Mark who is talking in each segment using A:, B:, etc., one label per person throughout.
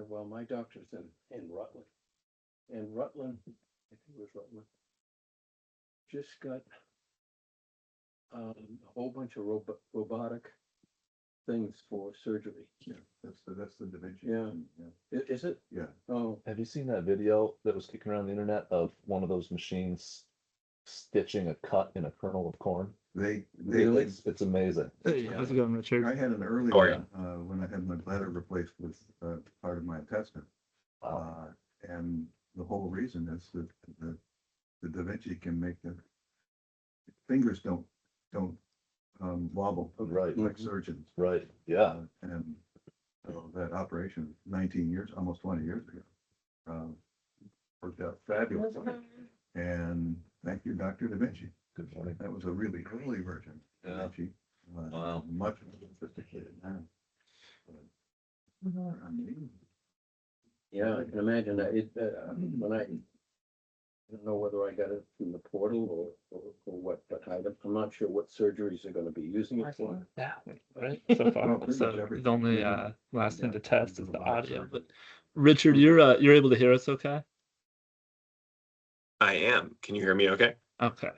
A: Well, my doctor's in Rutland, and Rutland, I think it was Rutland, just got a whole bunch of robotic things for surgery.
B: Yeah, that's the Da Vinci.
A: Yeah.
B: Yeah.
A: Is it?
B: Yeah.
A: Oh,
C: Have you seen that video that was kicking around the internet of one of those machines stitching a cut in a kernel of corn?
B: They
A: Really?
C: It's amazing.
D: Hey, how's it going, Richard?
B: I had an early
E: Oh, yeah.
B: one when I had my bladder replaced with part of my intestine.
C: Wow.
B: And the whole reason is that the Da Vinci can make the fingers don't wobble
C: Right.
B: like surgeons.
C: Right. Yeah.
B: And so that operation 19 years, almost 20 years ago, worked out fabulous. And thank you, Dr. Da Vinci.
C: Good morning.
B: That was a really early version of Da
C: Yeah.
B: Vinci.
C: Wow.
B: Much more sophisticated now. I mean,
A: yeah, I can imagine that. When I don't know whether I got it from the portal or what, but I'm not sure what surgeries are going to be using it for.
D: Yeah, right. So far,
B: Well, pretty
D: so
B: much everything.
D: the only
B: Yeah.
D: last thing
B: Yeah.
D: to test is the
B: Robotic
D: audio.
B: surgery.
D: But Richard, you're able to hear us, okay?
E: I am. Can you hear me okay?
D: Okay,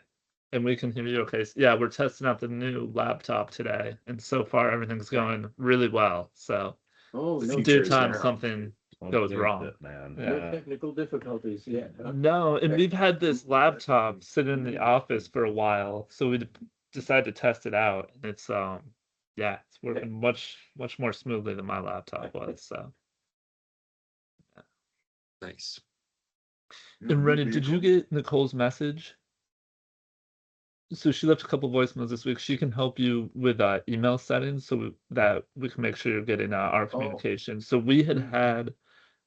D: and we can hear you, okay? Yeah, we're testing out the new laptop today, and so far everything's going really well. So
A: Oh,
E: The
A: no,
E: future
D: due
E: is
D: time
E: now.
D: something
C: Don't
D: goes
C: jinx
D: wrong.
C: it, man.
D: Yeah.
A: no technical difficulties yet. Huh?
D: No, and we've had this laptop sit in the office for a while, so we decided to test it out. And it's yeah, it's working much more smoothly than my laptop was. So,
E: Nice.
D: and Rennie, did you get Nicole's message? So she left a couple voicemails this week. She can help you with email settings so that we can make sure you're getting our communication. So we had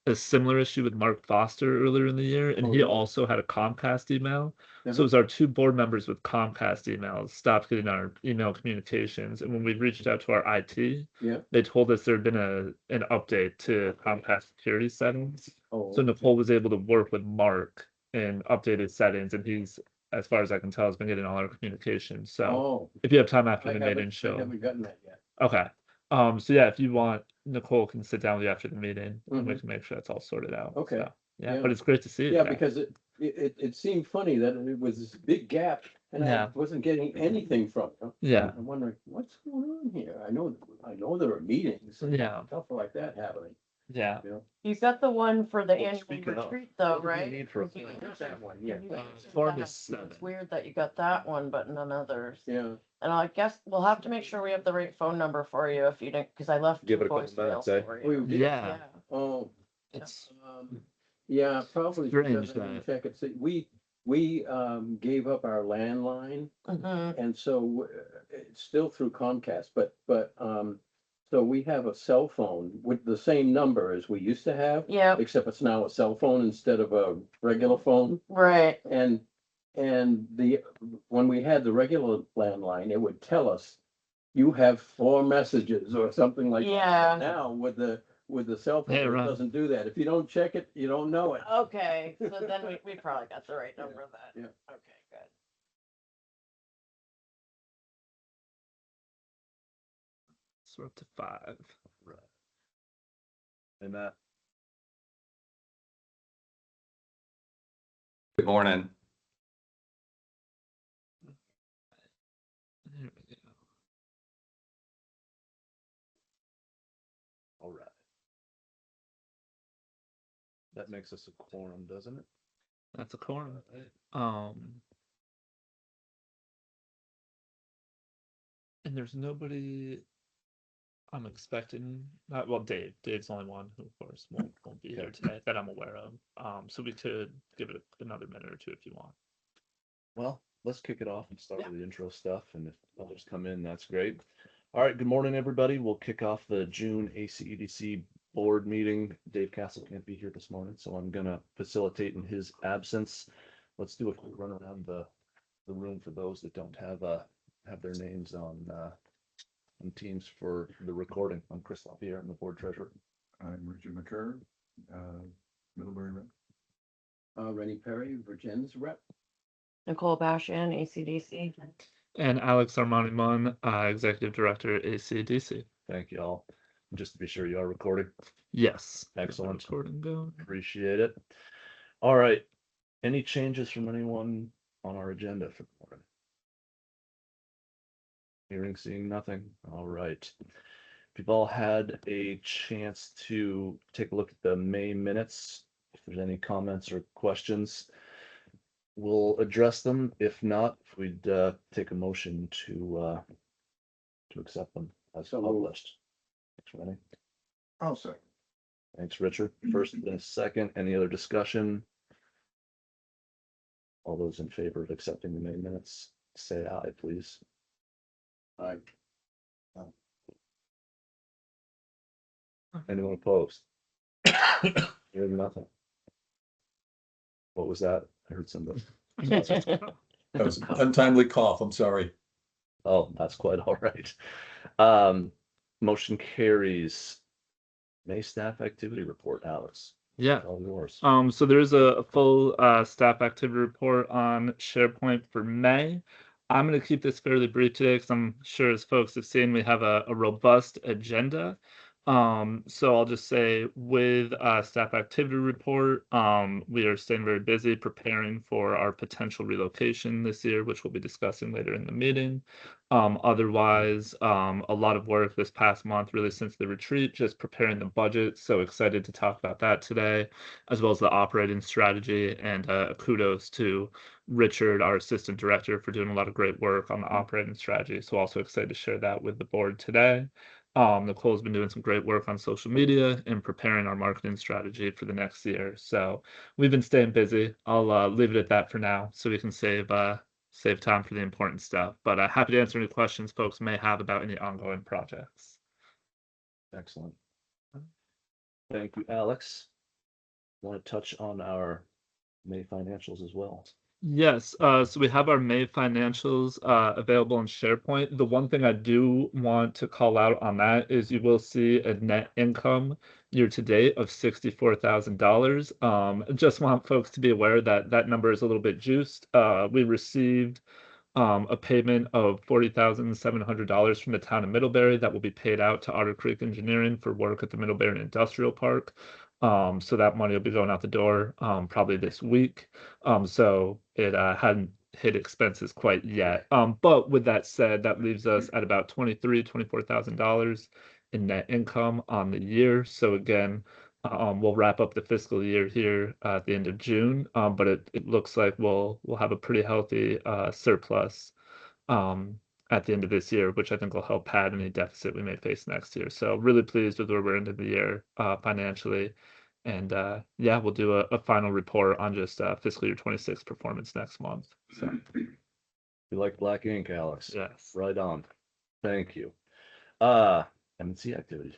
D: a similar issue with Mark Foster earlier in the year, and
A: Oh,
D: he
A: yeah.
D: also had a Comcast email. So
A: Uh-huh.
D: it was our two board members with Comcast emails stopped getting our email communications. And when we reached out to our IT,
A: Yeah.
D: they told us there had been an update to Comcast security settings.
A: Oh,
D: So Nicole was able to work with Mark and update his settings, and he's, as far as I can tell, has been getting all our communications. So
A: oh,
D: if you have time after
A: I
D: the meeting,
A: haven't
D: show.
A: gotten that yet.
D: Okay. So yeah, if you want, Nicole can sit down with you after the meeting and we
A: Mhm.
D: can make sure that's all sorted out.
A: Okay.
D: So, yeah,
A: Yeah.
D: but it's great to see you.
A: Yeah,
D: today.
A: because it seemed funny that it was this big gap and I
D: Yeah.
A: wasn't getting anything from it.
D: Yeah.
A: I'm wondering, what's going on here? I know there are meetings and
D: Yeah.
A: stuff like that happening,
D: Yeah.
A: you know?
F: You got the one for the annual
C: speaking of,
F: retreat though,
C: what do we
F: right?
C: need for a
F: You
C: form?
F: got
A: That one, yeah.
D: Form is 7.
F: It's weird that you got that one, but none others.
A: Yeah,
F: And I guess we'll have to make sure we have the right phone number for you if you didn't, because I left
C: Give
F: two
C: it a couple minutes,
F: voicemails
C: eh?
F: for
A: Oh, you
F: you.
A: did?
D: Yeah.
A: oh,
D: It's
A: yeah, probably
D: Strange
A: because I didn't
D: that-
A: check it. See, we gave up our landline.
F: Mhm.
A: And so it's still through Comcast, but so we have a cell phone with the same number as we used to have,
F: Yep,
A: except it's now a cell phone instead of a regular phone.
F: right.
A: And when we had the regular landline, it would tell us you have 4 messages or something like that.
F: Yeah.
A: Now with the cell phone,
D: Yeah,
A: it
D: right.
A: doesn't do that. If you don't check it, you don't know it.
F: Okay, so then we probably got the right number then.
A: Yeah.
F: Okay, good.
D: so we're up to 5.
C: Right. And that
E: Good morning.
D: There we go.
C: all right. That makes us a quorum, doesn't it?
D: That's a quorum.
C: Right.
D: And there's nobody I'm expecting. Well, Dave's the only one who, of course, won't be here today that I'm aware of. So we could give it another minute or two if you want.
C: Well, let's kick it off and start
D: Yeah.
C: with the intro stuff. And if others come in, that's great. All right. Good morning, everybody. We'll kick off the June ACEDC board meeting. Dave Castle can't be here this morning, so I'm going to facilitate in his absence. Let's do a quick run around the room for those that don't have their names on Teams for the recording. I'm Chris LaPierre, I'm the board treasurer.
B: I'm Richard McCurr, Middlebury rep.
A: Rennie Perry, Virgin's rep.
F: Nicole Bashan, ACDC.
D: And Alex Armani Munn, Executive Director, ACDC.
C: Thank you all. just to be sure you are recording.
D: Yes.
C: Excellent.
D: Recording going.
C: Appreciate it. All right. Any changes from anyone on our agenda for the morning? Hearing, seeing nothing. All right. We've all had a chance to take a look at the May minutes. If there's any comments or questions, we'll address them. If not, we'd take a motion to accept them as
A: So moved.
C: published. Thanks, Rennie.
B: I'll second.
C: Thanks, Richard. First and a second. Any other discussion? All those in favor of accepting the May minutes, say aye, please.
A: Aye.
C: Anyone opposed? Hearing nothing. What was that? I heard somebody.
G: That was an untimely cough, I'm sorry.
C: Oh, that's quite all right. Motion carries. May staff activity report, Alex.
D: Yeah.
C: All yours.
D: So there's a full staff activity report on SharePoint for May. I'm going to keep this fairly brief today because I'm sure, as folks have seen, we have a robust agenda. So I'll just say with staff activity report, we are staying very busy preparing for our potential relocation this year, which we'll be discussing later in the meeting. Otherwise, a lot of work this past month, really since the retreat, just preparing the budget. So excited to talk about that today, as well as the operating strategy. And kudos to Richard, our assistant director, for doing a lot of great work on the operating strategy. So also excited to share that with the board today. Nicole's been doing some great work on social media and preparing our marketing strategy for the next year. So we've been staying busy. I'll leave it at that for now so we can save time for the important stuff. But happy to answer any questions folks may have about any ongoing projects.
C: Excellent. Thank you, Alex. Want to touch on our May financials as well?
D: Yes, so we have our May financials available in SharePoint. The one thing I do want to call out on that is you will see a net income year to date of $64,000. Just want folks to be aware that that number is a little bit juiced. We received a payment of $40,700 from the town of Middlebury that will be paid out to Otter Creek Engineering for work at the Middlebury Industrial Park. So that money will be going out the door probably this week. So it hadn't hit expenses quite yet. But with that said, that leaves us at about $24,000 in net income on the year. So again, we'll wrap up the fiscal year here at the end of June, but it looks like we'll have a pretty healthy surplus at the end of this year, which I think will help pad any deficit we may face next year. So really pleased with where we're into the year financially. And yeah, we'll do a final report on just fiscal year 26 performance next month. So
C: You like black ink, Alex?
D: yes.
C: Right on. Thank you. M&C activities.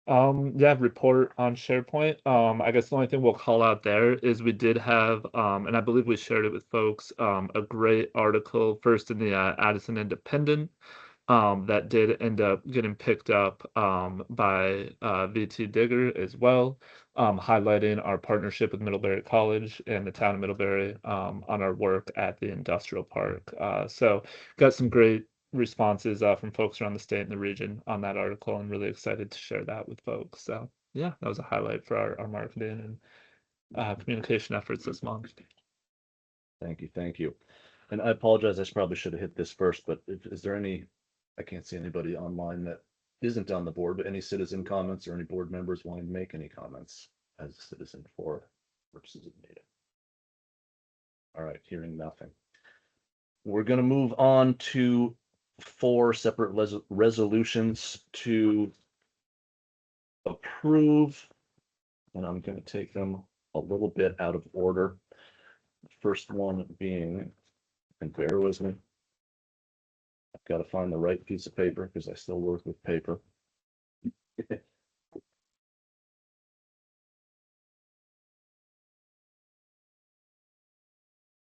D: Yeah, report on SharePoint. I guess the only thing we'll call out there is we did have, and I believe we shared it with folks, a great article first in the Addison Independent, that did end up getting picked up by VT Digger as well, highlighting our partnership with Middlebury College and the town of Middlebury on our work at the industrial park. So got some great responses from folks around the state and the region on that article, and really excited to share that with folks. So yeah, that was a highlight for our marketing and communication efforts this month.
C: Thank you. Thank you. And I apologize, I probably should have hit this first, but is there any, I can't see anybody online that isn't on the board, but any citizen comments or any board members wanting to make any comments as a citizen for purposes of the meeting? All right, hearing nothing. We're going to move on to 4 separate resolutions to approve, and I'm going to take them a little bit out of order. The first one being, and bear with me, I've got to find the right piece of paper because I still work with paper.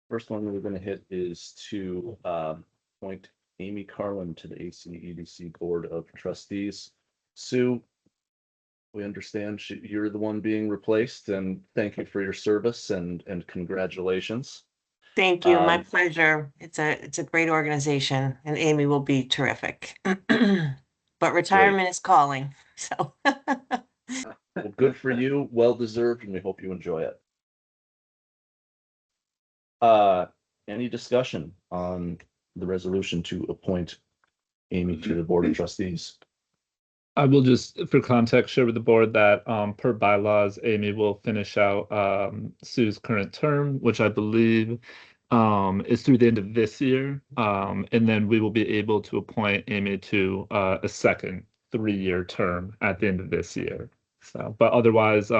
C: First one we're going to hit is to appoint Amy Carlin to the ACEDC Board of Trustees. Sue, we understand you're the one being replaced, and thank you for your service and congratulations.
H: Thank you. My pleasure. It's a great organization, and Amy will be terrific. but retirement is calling, so.
C: Well, good for you, well deserved, and we hope you enjoy it. Any discussion on the resolution to appoint Amy to the Board of Trustees?
D: I will just, for context, share with the board that per bylaws, Amy will finish out Sue's current term, which I believe is through the end of this year. And then we will be able to appoint Amy to a second 3-year term at the end of this year. So, but otherwise,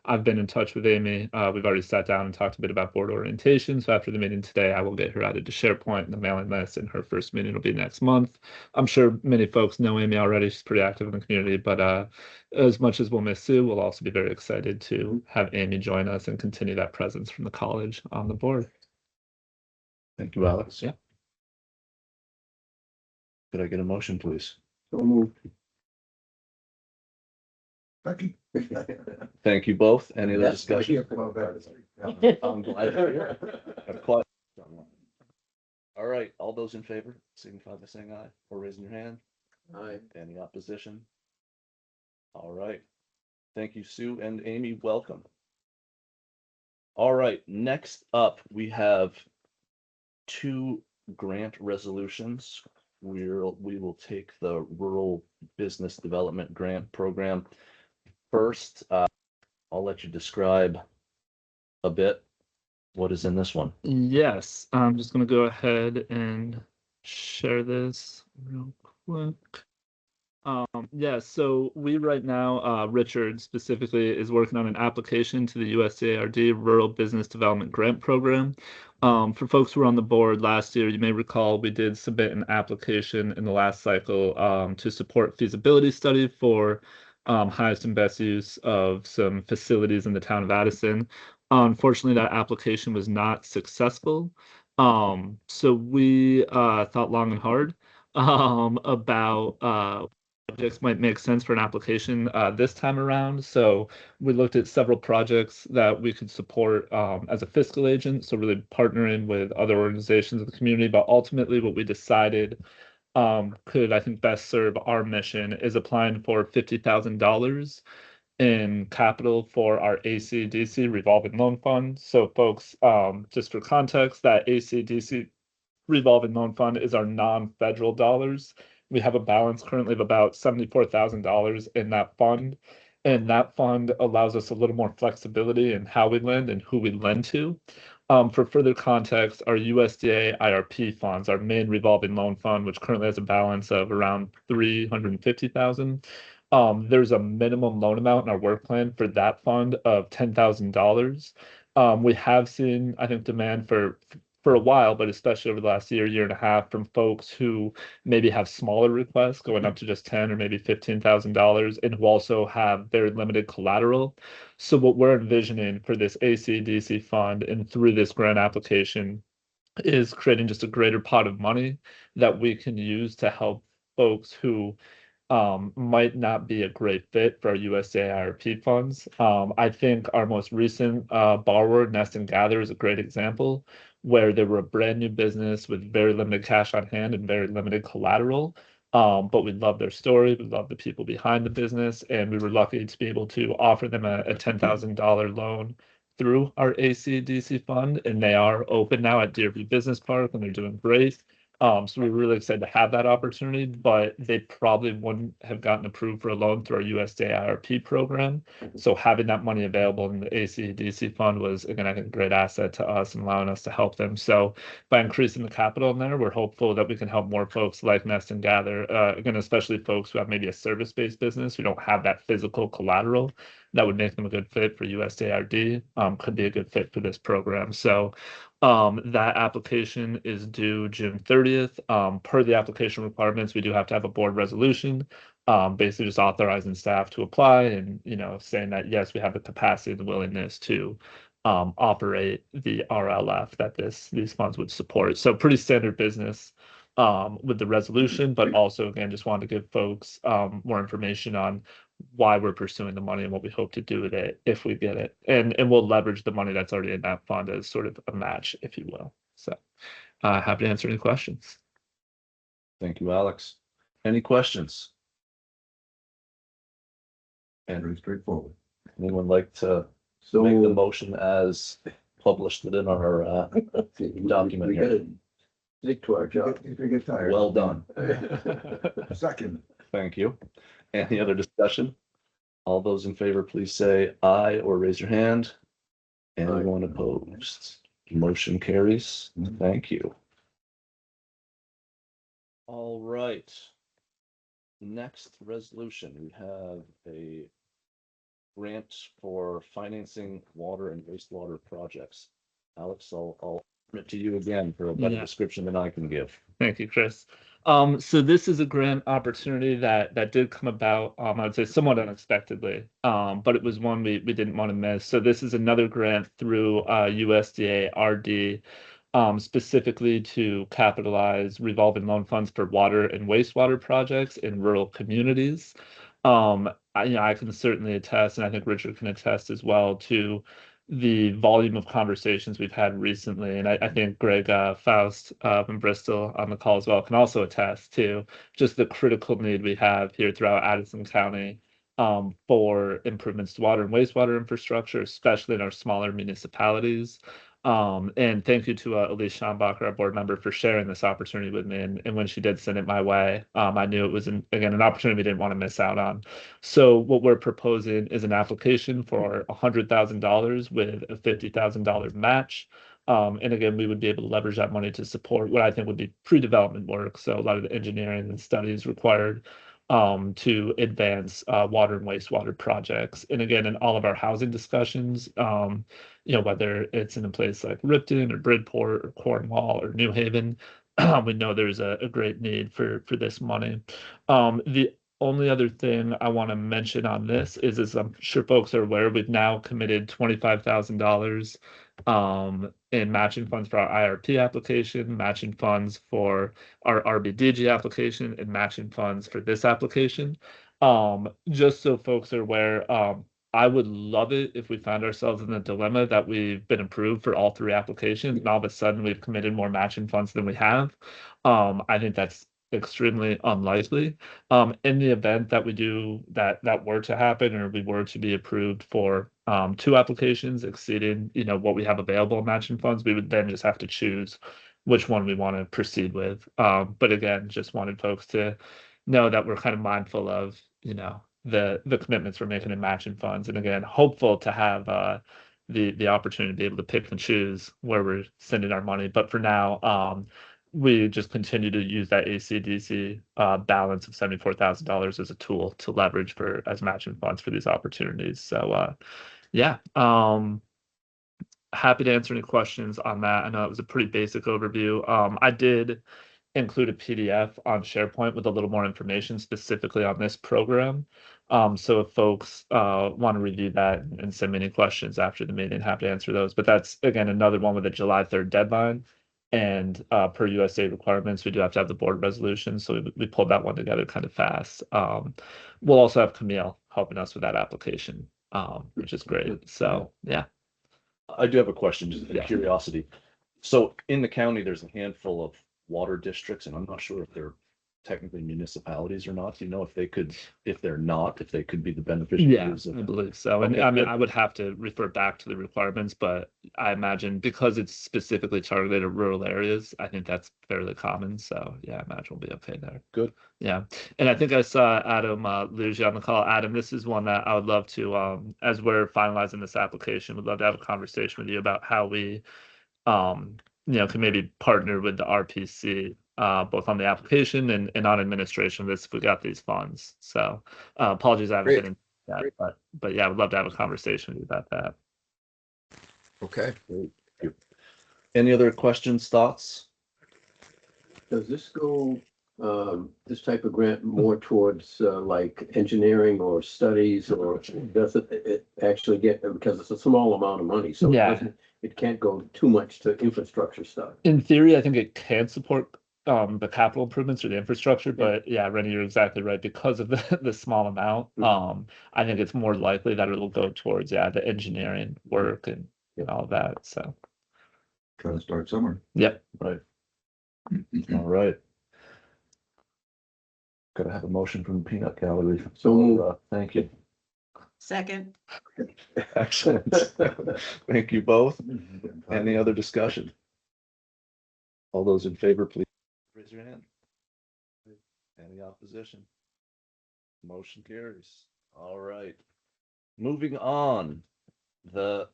D: I've been in touch with Amy. We've already sat down and talked a bit about board orientation. So after the meeting today, I will get her added to SharePoint and the mailing list, and her first meeting will be next month. I'm sure many folks know Amy already. She's pretty active in the community, but as much as we'll miss Sue, we'll also be very excited to have Amy join us and continue that presence from the college on the board.
C: Thank you, Alex.
D: Yeah.
C: Could I get a motion, please?
A: So moved.
B: Becky.
C: Thank you both. Any other
A: That's what
C: discussion?
A: you're
B: Well,
A: for.
B: that-
C: I'm glad you're here. I'm quite- All right, all those in favor, signify by saying aye or raising your hand.
A: Aye.
C: Any opposition? All right. Thank you, Sue and Amy. Welcome. All right, next up, we have 2 grant resolutions. We will take the Rural Business Development Grant Program. First, I'll let you describe a bit what is in this one.
D: Yes, I'm just going to go ahead and share this real quick. Yeah, so we right now, Richard specifically, is working on an application to the USAID Rural Business Development Grant Program. For folks who were on the board last year, you may recall we did submit an application in the last cycle to support feasibility study for highest and best use of some facilities in the town of Addison. Unfortunately, that application was not successful. So we thought long and hard about projects might make sense for an application this time around. So we looked at several projects that we could support as a fiscal agent. So really partnering with other organizations of the community. But ultimately what we decided could, I think, best serve our mission is applying for $50,000 in capital for our ACEDC revolving loan fund. So folks, just for context, that ACEDC revolving loan fund is our non-federal dollars. We have a balance currently of about $74,000 in that fund. And that fund allows us a little more flexibility in how we lend and who we lend to. For further context, our USDA IRP funds, our main revolving loan fund, which currently has a balance of around $350,000. There's a minimum loan amount in our work plan for that fund of $10,000. We have seen, I think, demand for a while, but especially over the last year and a half, from folks who maybe have smaller requests going up to just $10,000 or maybe $15,000, and who also have very limited collateral. So what we're envisioning for this ACDC fund and through this grant application is creating just a greater pot of money that we can use to help folks who might not be a great fit for our USDA IRP funds. I think our most recent borrower, Nest and Gather, is a great example where they were a brand new business with very limited cash on hand and very limited collateral. But we love their story, we love the people behind the business, and we were lucky to be able to offer them a $10,000 loan through our ACDC fund, and they are open now at Deerview Business Park, and they're doing great. So we're really excited to have that opportunity, but they probably wouldn't have gotten approved for a loan through our USDA IRP program. So having that money available in the ACDC fund was, again, I think, a great asset to us and allowing us to help them. So by increasing the capital in there, we're hopeful that we can help more folks like Nest and Gather, again, especially folks who have maybe a service-based business who don't have that physical collateral that would make them a good fit for USAID, could be a good fit for this program. So that application is due June 30th. Per the application requirements, we do have to have a board resolution, basically just authorizing staff to apply and, saying that, yes, we have the capacity and the willingness to operate the RLF that these funds would support. So pretty standard business with the resolution, but also, again, just wanted to give folks more information on why we're pursuing the money and what we hope to do with it if we get it. And we'll leverage the money that's already in that fund as sort of a match, if you will. So happy to answer any questions.
C: Thank you, Alex. Any questions? And
B: Very straightforward.
C: anyone like to
A: So.
C: make the motion as published in our document
A: We
C: here?
A: gotta stick to our job.
B: If you get tired.
C: Well done.
B: Second.
C: Thank you. Any other discussion? All those in favor, please say aye or raise your hand. Anyone opposed? Motion carries. Thank you. All right. Next resolution, we have a grant for financing water and wastewater projects. Alex, I'll turn it to you again for a better
D: Yeah.
C: description than I can give.
D: Thank you, Chris. So this is a grant opportunity that did come about, I would say somewhat unexpectedly, but it was one we didn't want to miss. So this is another grant through USDA RD, specifically to capitalize revolving loan funds for water and wastewater projects in rural communities. I can certainly attest, and I think Richard can attest as well, to the volume of conversations we've had recently. And I think Greg Faust from Bristol on the call as well can also attest to just the critical need we have here throughout Addison County for improvements to water and wastewater infrastructure, especially in our smaller municipalities. And thank you to Elise Schombacher, our board member, for sharing this opportunity with me. And when she did send it my way, I knew it was, again, an opportunity we didn't want to miss out on. So what we're proposing is an application for $100,000 with a $50,000 match. And again, we would be able to leverage that money to support what I think would be pre-development work. So a lot of the engineering and studies required to advance water and wastewater projects. And again, in all of our housing discussions, whether it's in a place like Ripton or Bridport or Cornwall or New Haven, we know there's a great need for this money. The only other thing I want to mention on this is, as I'm sure folks are aware, we've now committed $25,000 in matching funds for our IRP application, matching funds for our RBDG application, and matching funds for this application. Just so folks are aware, I would love it if we found ourselves in the dilemma that we've been approved for all three applications, and all of a sudden we've committed more matching funds than we have. I think that's extremely unlikely. In the event that we do that were to happen, or we were to be approved for two applications exceeding, what we have available in matching funds, we would then just have to choose which one we want to proceed with. But again, just wanted folks to know that we're kind of mindful of, the commitments we're making in matching funds, and again, hopeful to have the opportunity to be able to pick and choose where we're sending our money. But for now, we just continue to use that ACEDC balance of $74,000 as a tool to leverage as matching funds for these opportunities. So happy to answer any questions on that. I know it was a pretty basic overview. I did include a PDF on SharePoint with a little more information specifically on this program. So if folks want to review that and send me any questions after the meeting, happy to answer those. But that's, again, another one with a July 3rd deadline. And per USA requirements, we do have to have the board resolution. So we pulled that one together kind of fast. We'll also have Camille helping us with that application, which is great. So, yeah.
C: I do have a question, just out
D: Yeah.
C: of curiosity. So in the county, there's a handful of water districts, and I'm not sure if they're technically municipalities or not. Do you know if they could, if they're not, if they could be the
D: Yeah,
C: beneficiaries
D: I
C: of?
D: believe so. And
C: Okay,
D: I mean,
C: good.
D: I would have to refer back to the requirements, but I imagine because it's specifically targeted at rural areas, I think that's fairly common. So yeah, I imagine we'll be okay there.
C: Good.
D: Yeah. And I think I saw Adam Luigi on the call. Adam, this is one that I would love to, as we're finalizing this application, would love to have a conversation with you about how we can maybe partner with the RPC, both on the application and on administration of this if we got these funds. So apologies, I haven't
E: Great.
D: been in that,
E: Great.
D: but yeah, I would love to have a conversation with you about that.
E: Okay.
C: Any other questions, thoughts?
A: Does this go, this type of grant more towards like engineering or studies, or does it actually get, because it's a small amount of money, so
D: Yeah.
A: it can't go too much to infrastructure stuff?
D: In theory, I think it can support the capital improvements or the infrastructure, but yeah, Rennie, you're exactly right. Because of the small amount, I think it's more likely that it'll go towards the engineering work and all that. So
B: Try to start somewhere.
D: yep.
C: Right. All right. Gotta have a motion from the peanut gallery.
A: So moved.
C: Thank you.
H: Second.
C: Excellent. Thank you both. Any other discussion? All those in favor, please raise your hand. Any opposition? Motion carries. All right. Moving on, the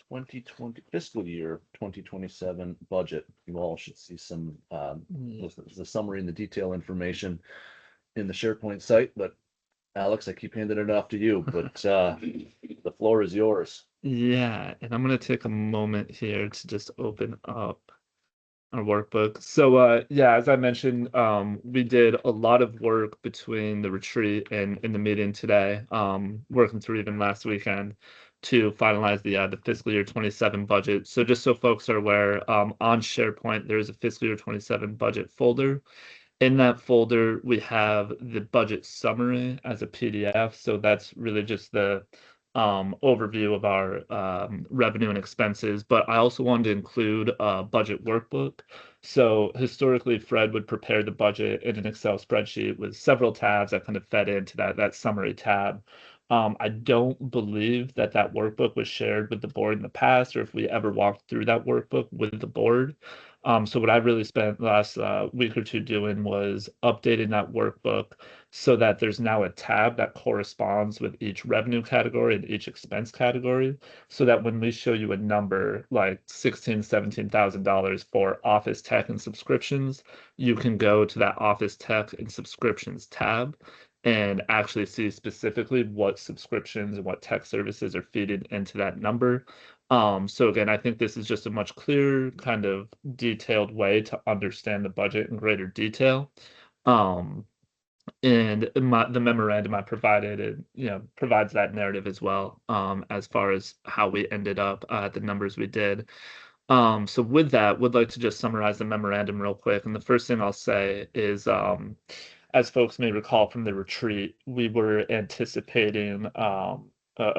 C: 2020 fiscal year 2027 budget. You all should see some the summary and the detail information in the SharePoint site, but Alex, I keep handing it off to you, but the floor is yours.
D: Yeah, and I'm gonna take a moment here to just open up our workbook. So yeah, as I mentioned, we did a lot of work between the retreat and in the meeting today, working through even last weekend to finalize the fiscal year 27 budget. So just so folks are aware, on SharePoint, there's a fiscal year 27 budget folder. In that folder, we have the budget summary as a PDF. So that's really just the overview of our revenue and expenses. But I also wanted to include a budget workbook. So historically, Fred would prepare the budget in an Excel spreadsheet with several tabs that kind of fed into that summary tab. I don't believe that workbook was shared with the board in the past, or if we ever walked through that workbook with the board. So what I really spent the last week or two doing was updating that workbook so that there's now a tab that corresponds with each revenue category and each expense category, so that when we show you a number like $16,000-$17,000 for office tech and subscriptions, you can go to that office tech and subscriptions tab and actually see specifically what subscriptions and what tech services are feeding into that number. So again, I think this is just a much clearer, kind of detailed way to understand the budget in greater detail. And the memorandum I provided, provides that narrative as well, as far as how we ended up at the numbers we did. So with that, would like to just summarize the memorandum real quick. And the first thing I'll say is, as folks may recall from the retreat, we were anticipating a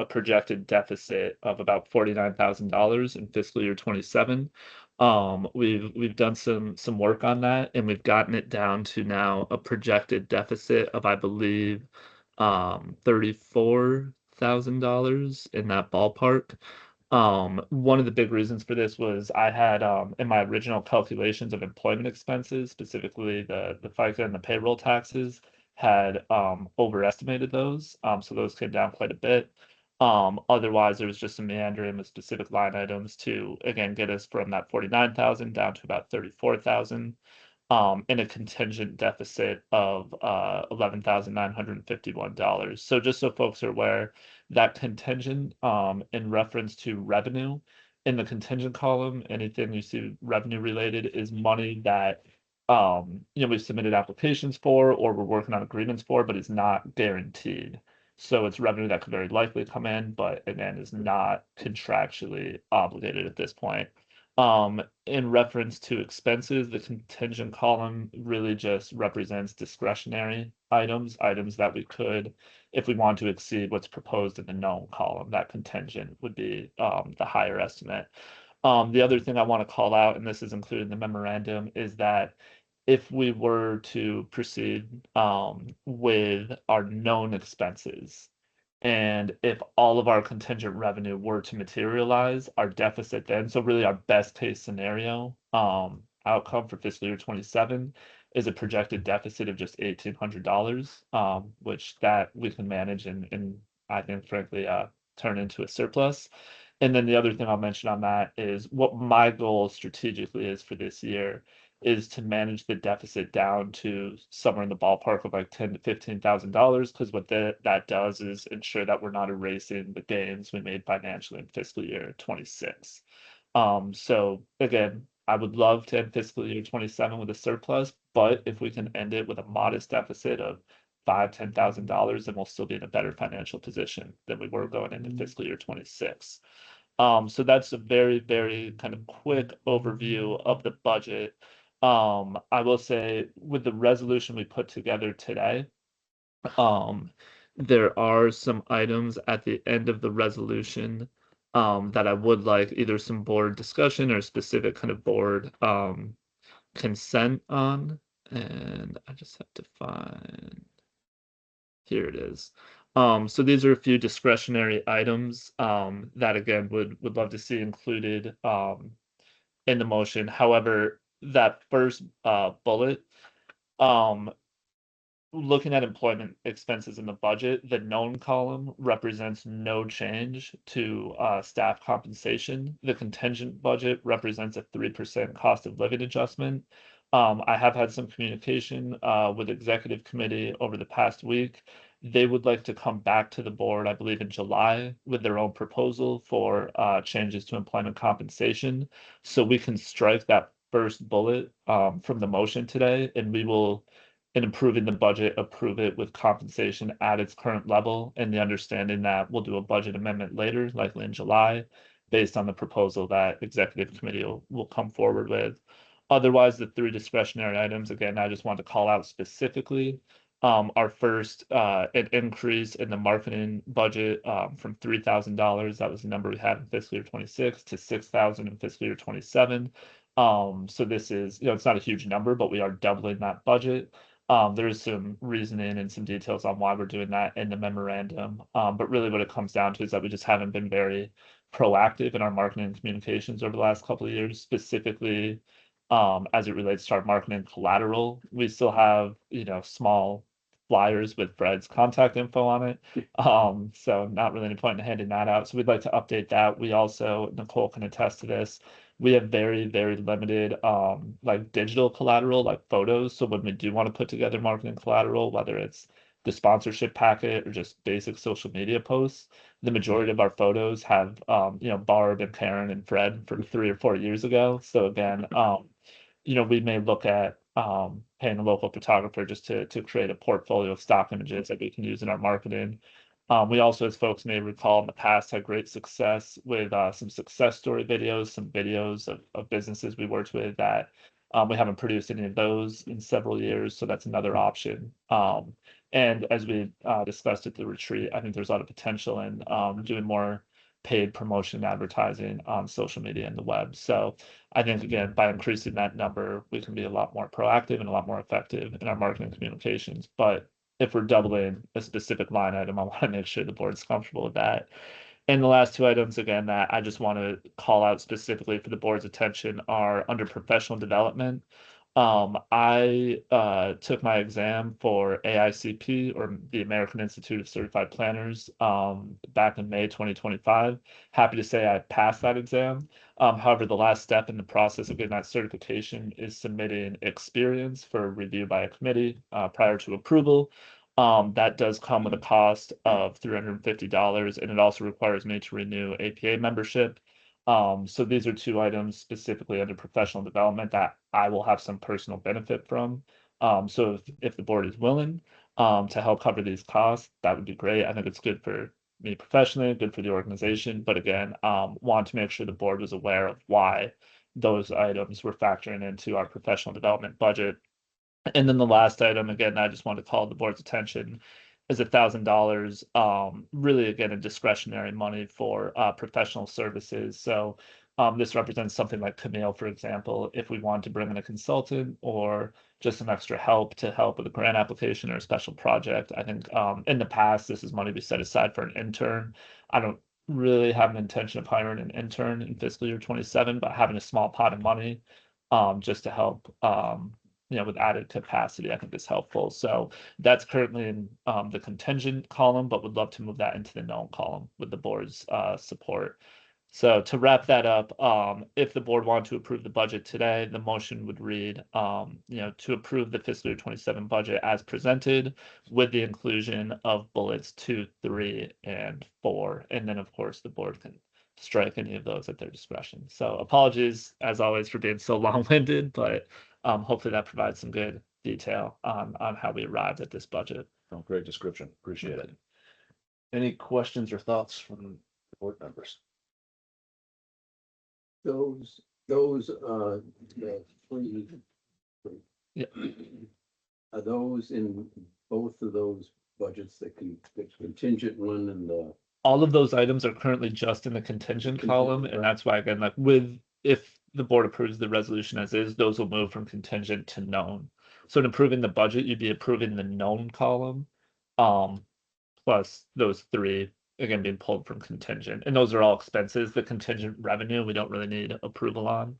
D: projected deficit of about $49,000 in fiscal year 27. We've done some work on that, and we've gotten it down to now a projected deficit of, I believe, $34,000 in that ballpark. One of the big reasons for this was I had in my original calculations of employment expenses, specifically the FICA and the payroll taxes, had overestimated those. So those came down quite a bit. Otherwise, there was just some meandering with specific line items to again get us from that 49,000 down to about 34,000. In a contingent deficit of $11,951. So just so folks are aware, that contingent in reference to revenue in the contingent column, anything you see revenue related is money that we've submitted applications for or we're working on agreements for, but it's not guaranteed. So it's revenue that could very likely come in, but again is not contractually obligated at this point. In reference to expenses, the contingent column really just represents discretionary items that we could, if we want to exceed what's proposed in the known column, that contingent would be the higher estimate. The other thing I want to call out, and this is included in the memorandum, is that if we were to proceed with our known expenses, and if all of our contingent revenue were to materialize, our deficit then, so really our best case scenario outcome for fiscal year 27 is a projected deficit of just $1,800, which that we can manage and I think frankly turn into a surplus. And then the other thing I'll mention on that is what my goal strategically is for this year is to manage the deficit down to somewhere in the ballpark of like $10,000 to $15,000, because what that does is ensure that we're not erasing the gains we made financially in fiscal year 26. So again, I would love to end fiscal year 27 with a surplus, but if we can end it with a modest deficit of $5,000, $10,000, then we'll still be in a better financial position than we were going into fiscal year 26. So that's a very, very kind of quick overview of the budget. I will say with the resolution we put together today, there are some items at the end of the resolution that I would like either some board discussion or specific kind of board consent on. And I just have to find, here it is. So these are a few discretionary items that again would love to see included in the motion. However, that first bullet, um, looking at employment expenses in the budget, the known column represents no change to staff compensation. The contingent budget represents a 3% cost of living adjustment. I have had some communication with executive committee over the past week. They would like to come back to the board, I believe in July, with their own proposal for changes to employment compensation. So we can strike that first bullet from the motion today, and we will, in improving the budget, approve it with compensation at its current level, and the understanding that we'll do a budget amendment later, likely in July, based on the proposal that executive committee will come forward with. Otherwise, the three discretionary items, again, I just want to call out specifically. Our first, an increase in the marketing budget from $3,000, that was the number we had in fiscal year 26, to 6,000 in fiscal year 27. So this is, it's not a huge number, but we are doubling that budget. There is some reasoning and some details on why we're doing that in the memorandum. But really what it comes down to is that we just haven't been very proactive in our marketing and communications over the last couple of years, specifically as it relates to our marketing collateral. We still have, small flyers with Fred's contact info on it. So not really any point in handing that out. So we'd like to update that. We also, Nicole can attest to this, we have very, very limited like digital collateral, like photos. So when we do want to put together marketing collateral, whether it's the sponsorship packet or just basic social media posts, the majority of our photos have Barb and Karen and Fred from 3 or 4 years ago. So again, we may look at paying a local photographer just to create a portfolio of stock images that we can use in our marketing. We also, as folks may recall, in the past had great success with some success story videos, some videos of businesses we worked with that we haven't produced any of those in several years. So that's another option. And as we discussed at the retreat, I think there's a lot of potential in doing more paid promotion advertising on social media and the web. So I think, again, by increasing that number, we can be a lot more proactive and a lot more effective in our marketing communications. But if we're doubling a specific line item, I want to make sure the board's comfortable with that. And the last two items, again, that I just want to call out specifically for the board's attention are under professional development. I took my exam for AICP, or the American Institute of Certified Planners, back in May 2025. Happy to say I passed that exam. However, the last step in the process of getting that certification is submitting experience for review by a committee prior to approval. That does come with a cost of $350, and it also requires me to renew APA membership. So these are two items specifically under professional development that I will have some personal benefit from. So if the board is willing to help cover these costs, that would be great. I think it's good for me professionally, good for the organization. But again, want to make sure the board was aware of why those items were factoring into our professional development budget. And then the last item, again, I just want to call the board's attention, is $1,000. Really, again, a discretionary money for professional services. So this represents something like Camille, for example, if we want to bring in a consultant or just some extra help to help with a grant application or a special project. I think in the past, this is money we set aside for an intern. I don't really have an intention of hiring an intern in fiscal year 27, but having a small pot of money just to help with added capacity, I think is helpful. So that's currently in the contingent column, but would love to move that into the known column with the board's support. So to wrap that up, if the board wanted to approve the budget today, the motion would read, to approve the fiscal year 27 budget as presented with the inclusion of bullets 2, 3, and 4. And then, of course, the board can strike any of those at their discretion. So apologies, as always, for being so long-winded, but hopefully that provides some good detail on how we arrived at this budget.
C: Oh, great description. Appreciate it. Any questions or thoughts from the board members?
A: Those, the three.
D: Yeah.
A: Are those in both of those budgets, the contingent one and the?
D: All of those items are currently just in the contingent column, and that's why, again, like if the board approves the resolution as is, those will move from contingent to known. So in approving the budget, you'd be approving the known column. plus those three again being pulled from contingent, and those are all expenses. The contingent revenue we don't really need approval on,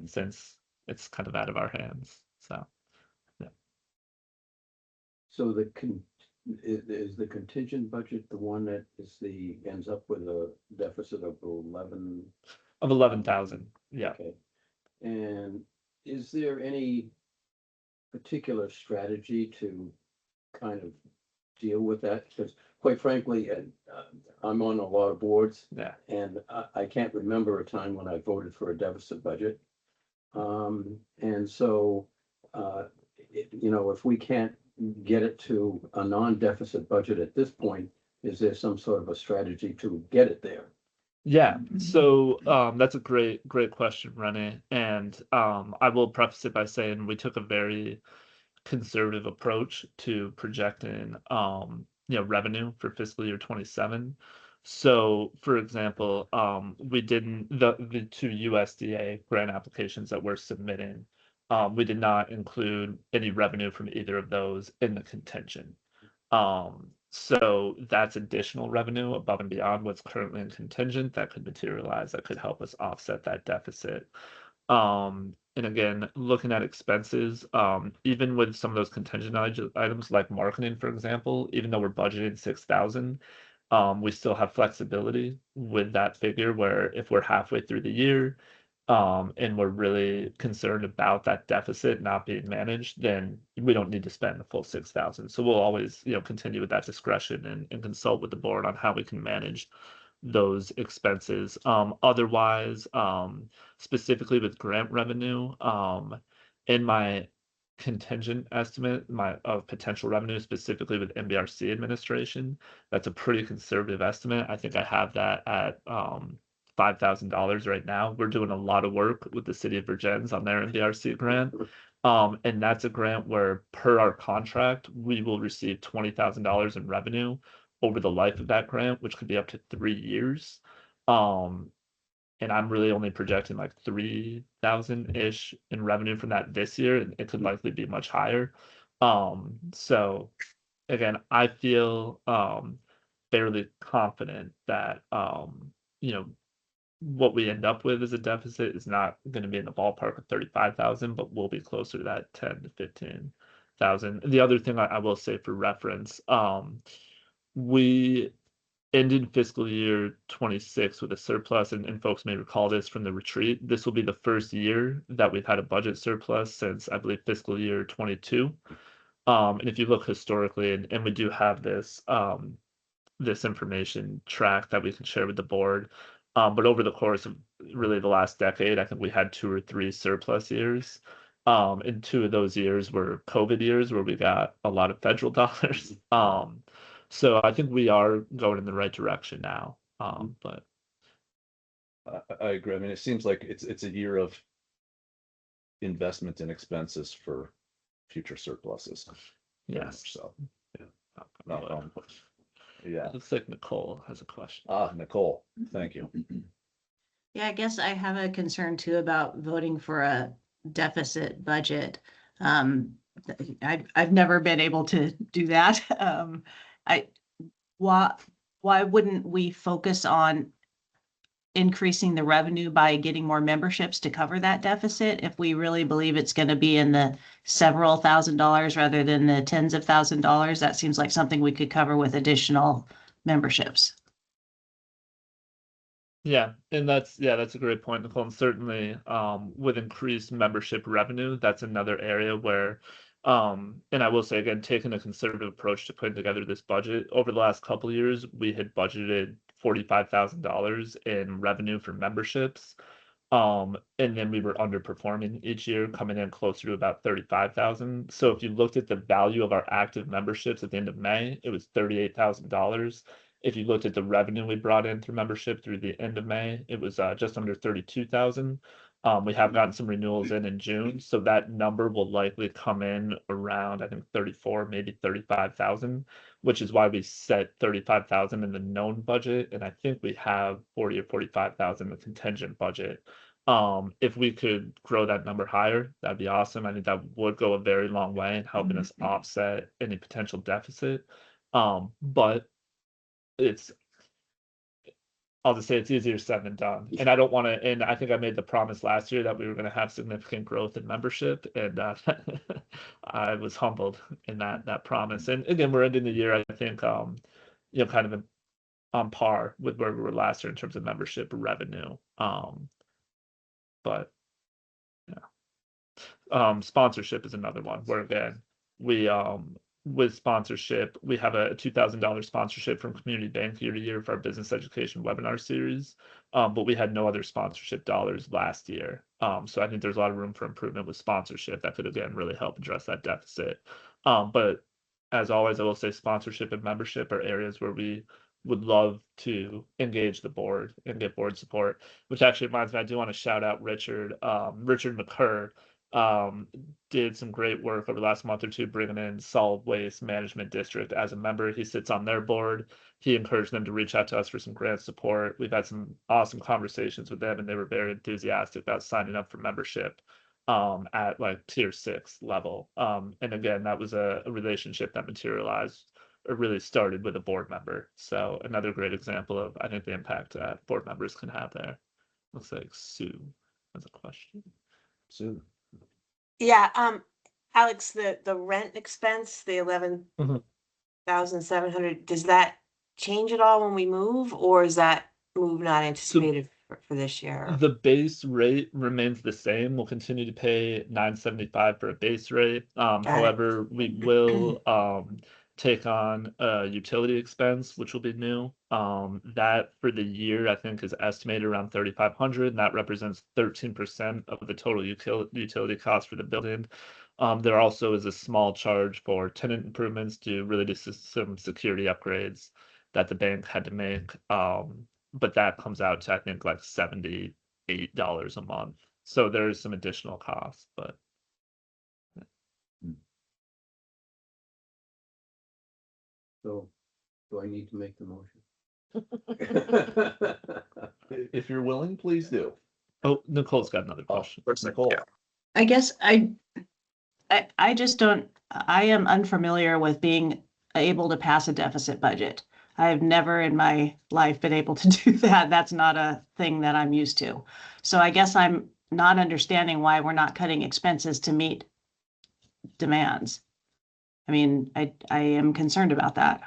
D: since it's kind of out of our hands. So
A: So is the contingent budget the one that ends up with a deficit of 11?
D: of 11,000, yeah.
A: Okay. And is there any particular strategy to kind of deal with that? Because quite frankly, I'm on a lot of boards,
D: Yeah.
A: and I can't remember a time when I voted for a deficit budget. And so, if we can't get it to a non-deficit budget at this point, is there some sort of a strategy to get it there?
D: Yeah, so that's a great question, Renee. And I will preface it by saying we took a very conservative approach to projecting revenue for fiscal year 27. So for example, we didn't the two USDA grant applications that we're submitting, we did not include any revenue from either of those in the contingent. So that's additional revenue above and beyond what's currently in contingent that could materialize, that could help us offset that deficit. And again, looking at expenses, even with some of those contingent items like marketing, for example, even though we're budgeting 6,000, we still have flexibility with that figure where if we're halfway through the year, and we're really concerned about that deficit not being managed, then we don't need to spend the full 6,000. So we'll always, continue with that discretion and consult with the board on how we can manage those expenses. Otherwise, specifically with grant revenue, in my contingent estimate, of potential revenue, specifically with MBRC administration, that's a pretty conservative estimate. I think I have that at $5,000 right now. We're doing a lot of work with the city of Virgins on their MBRC grant. And that's a grant where per our contract, we will receive $20,000 in revenue over the life of that grant, which could be up to 3 years. And I'm really only projecting like 3,000-ish in revenue from that this year, and it could likely be much higher. So again, I feel fairly confident that what we end up with as a deficit is not going to be in the ballpark of 35,000, but we'll be closer to that 10 to 15,000. The other thing I will say for reference, we ended fiscal year 26 with a surplus, and folks may recall this from the retreat. This will be the first year that we've had a budget surplus since I believe fiscal year 22. And if you look historically, and we do have this this information track that we can share with the board. But over the course of really the last decade, I think we had 2 or 3 surplus years. And 2 of those years were COVID years where we got a lot of federal dollars. So I think we are going in the right direction now. But
C: I agree. I mean, it seems like it's a year of investment in expenses for future surpluses.
D: yes.
C: So,
D: Yeah.
C: yeah.
D: It looks like Nicole has a question.
C: Nicole, thank you.
H: Yeah, I guess I have a concern too about voting for a deficit budget. I've never been able to do that. Why wouldn't we focus on increasing the revenue by getting more memberships to cover that deficit if we really believe it's going to be in the several $1,000s rather than the tens of $1,000s? That seems like something we could cover with additional memberships.
D: Yeah, and that's a great point, Nicole. And certainly, with increased membership revenue, that's another area where, and I will say again, taking a conservative approach to putting together this budget over the last couple of years, we had budgeted $45,000 in revenue for memberships. And then we were underperforming each year, coming in closer to about 35,000. So if you looked at the value of our active memberships at the end of May, it was $38,000. If you looked at the revenue we brought in through membership through the end of May, it was just under 32,000. We have gotten some renewals in June, so that number will likely come in around, I think, 34, maybe 35,000, which is why we set 35,000 in the known budget, and I think we have 40 or 45,000 in the contingent budget. If we could grow that number higher, that'd be awesome. I think that would go a very long way in helping us offset any potential deficit. But I'll just say it's easier said than done. And I don't want to, and I think I made the promise last year that we were going to have significant growth in membership. And I was humbled in that promise. And again, we're ending the year, I think, kind of on par with where we were last year in terms of membership revenue. But yeah. Sponsorship is another one where again, we with sponsorship, we have a $2,000 sponsorship from Community Bank year to year for our business education webinar series. But we had no other sponsorship dollars last year. So I think there's a lot of room for improvement with sponsorship that could again really help address that deficit. But as always, I will say sponsorship and membership are areas where we would love to engage the board and get board support, which actually reminds me, I do want to shout out Richard. Richard McCurr did some great work over the last month or two bringing in Solid Waste Management District as a member. He sits on their board. He encouraged them to reach out to us for some grant support. We've had some awesome conversations with them, and they were very enthusiastic about signing up for membership at like tier 6 level. And again, that was a relationship that materialized or really started with a board member. So another great example of, I think, the impact that board members can have there. Looks like Sue has a question.
C: Sue.
I: Yeah, Alex, the rent expense, the
D: Mhm.
I: 11,700, does that change at all when we move, or is that move not anticipated for this year?
D: The base rate remains the same. We'll continue to pay $975 for a base rate.
I: Got it.
D: However, we will take on a utility expense, which will be new. That for the year, I think, is estimated around $3,500, and that represents 13% of the total utility cost for the building. There also is a small charge for tenant improvements to really do some security upgrades that the bank had to make. But that comes out to, I think, like $78 a month. So there is some additional cost, but
A: So, do I need to make the motion?
C: If you're willing, please do.
D: oh, Nicole's got another question.
C: Nicole.
H: I guess I just don't, I am unfamiliar with being able to pass a deficit budget. I've never in my life been able to do that. That's not a thing that I'm used to. So I guess I'm not understanding why we're not cutting expenses to meet demands. I mean, I am concerned about that.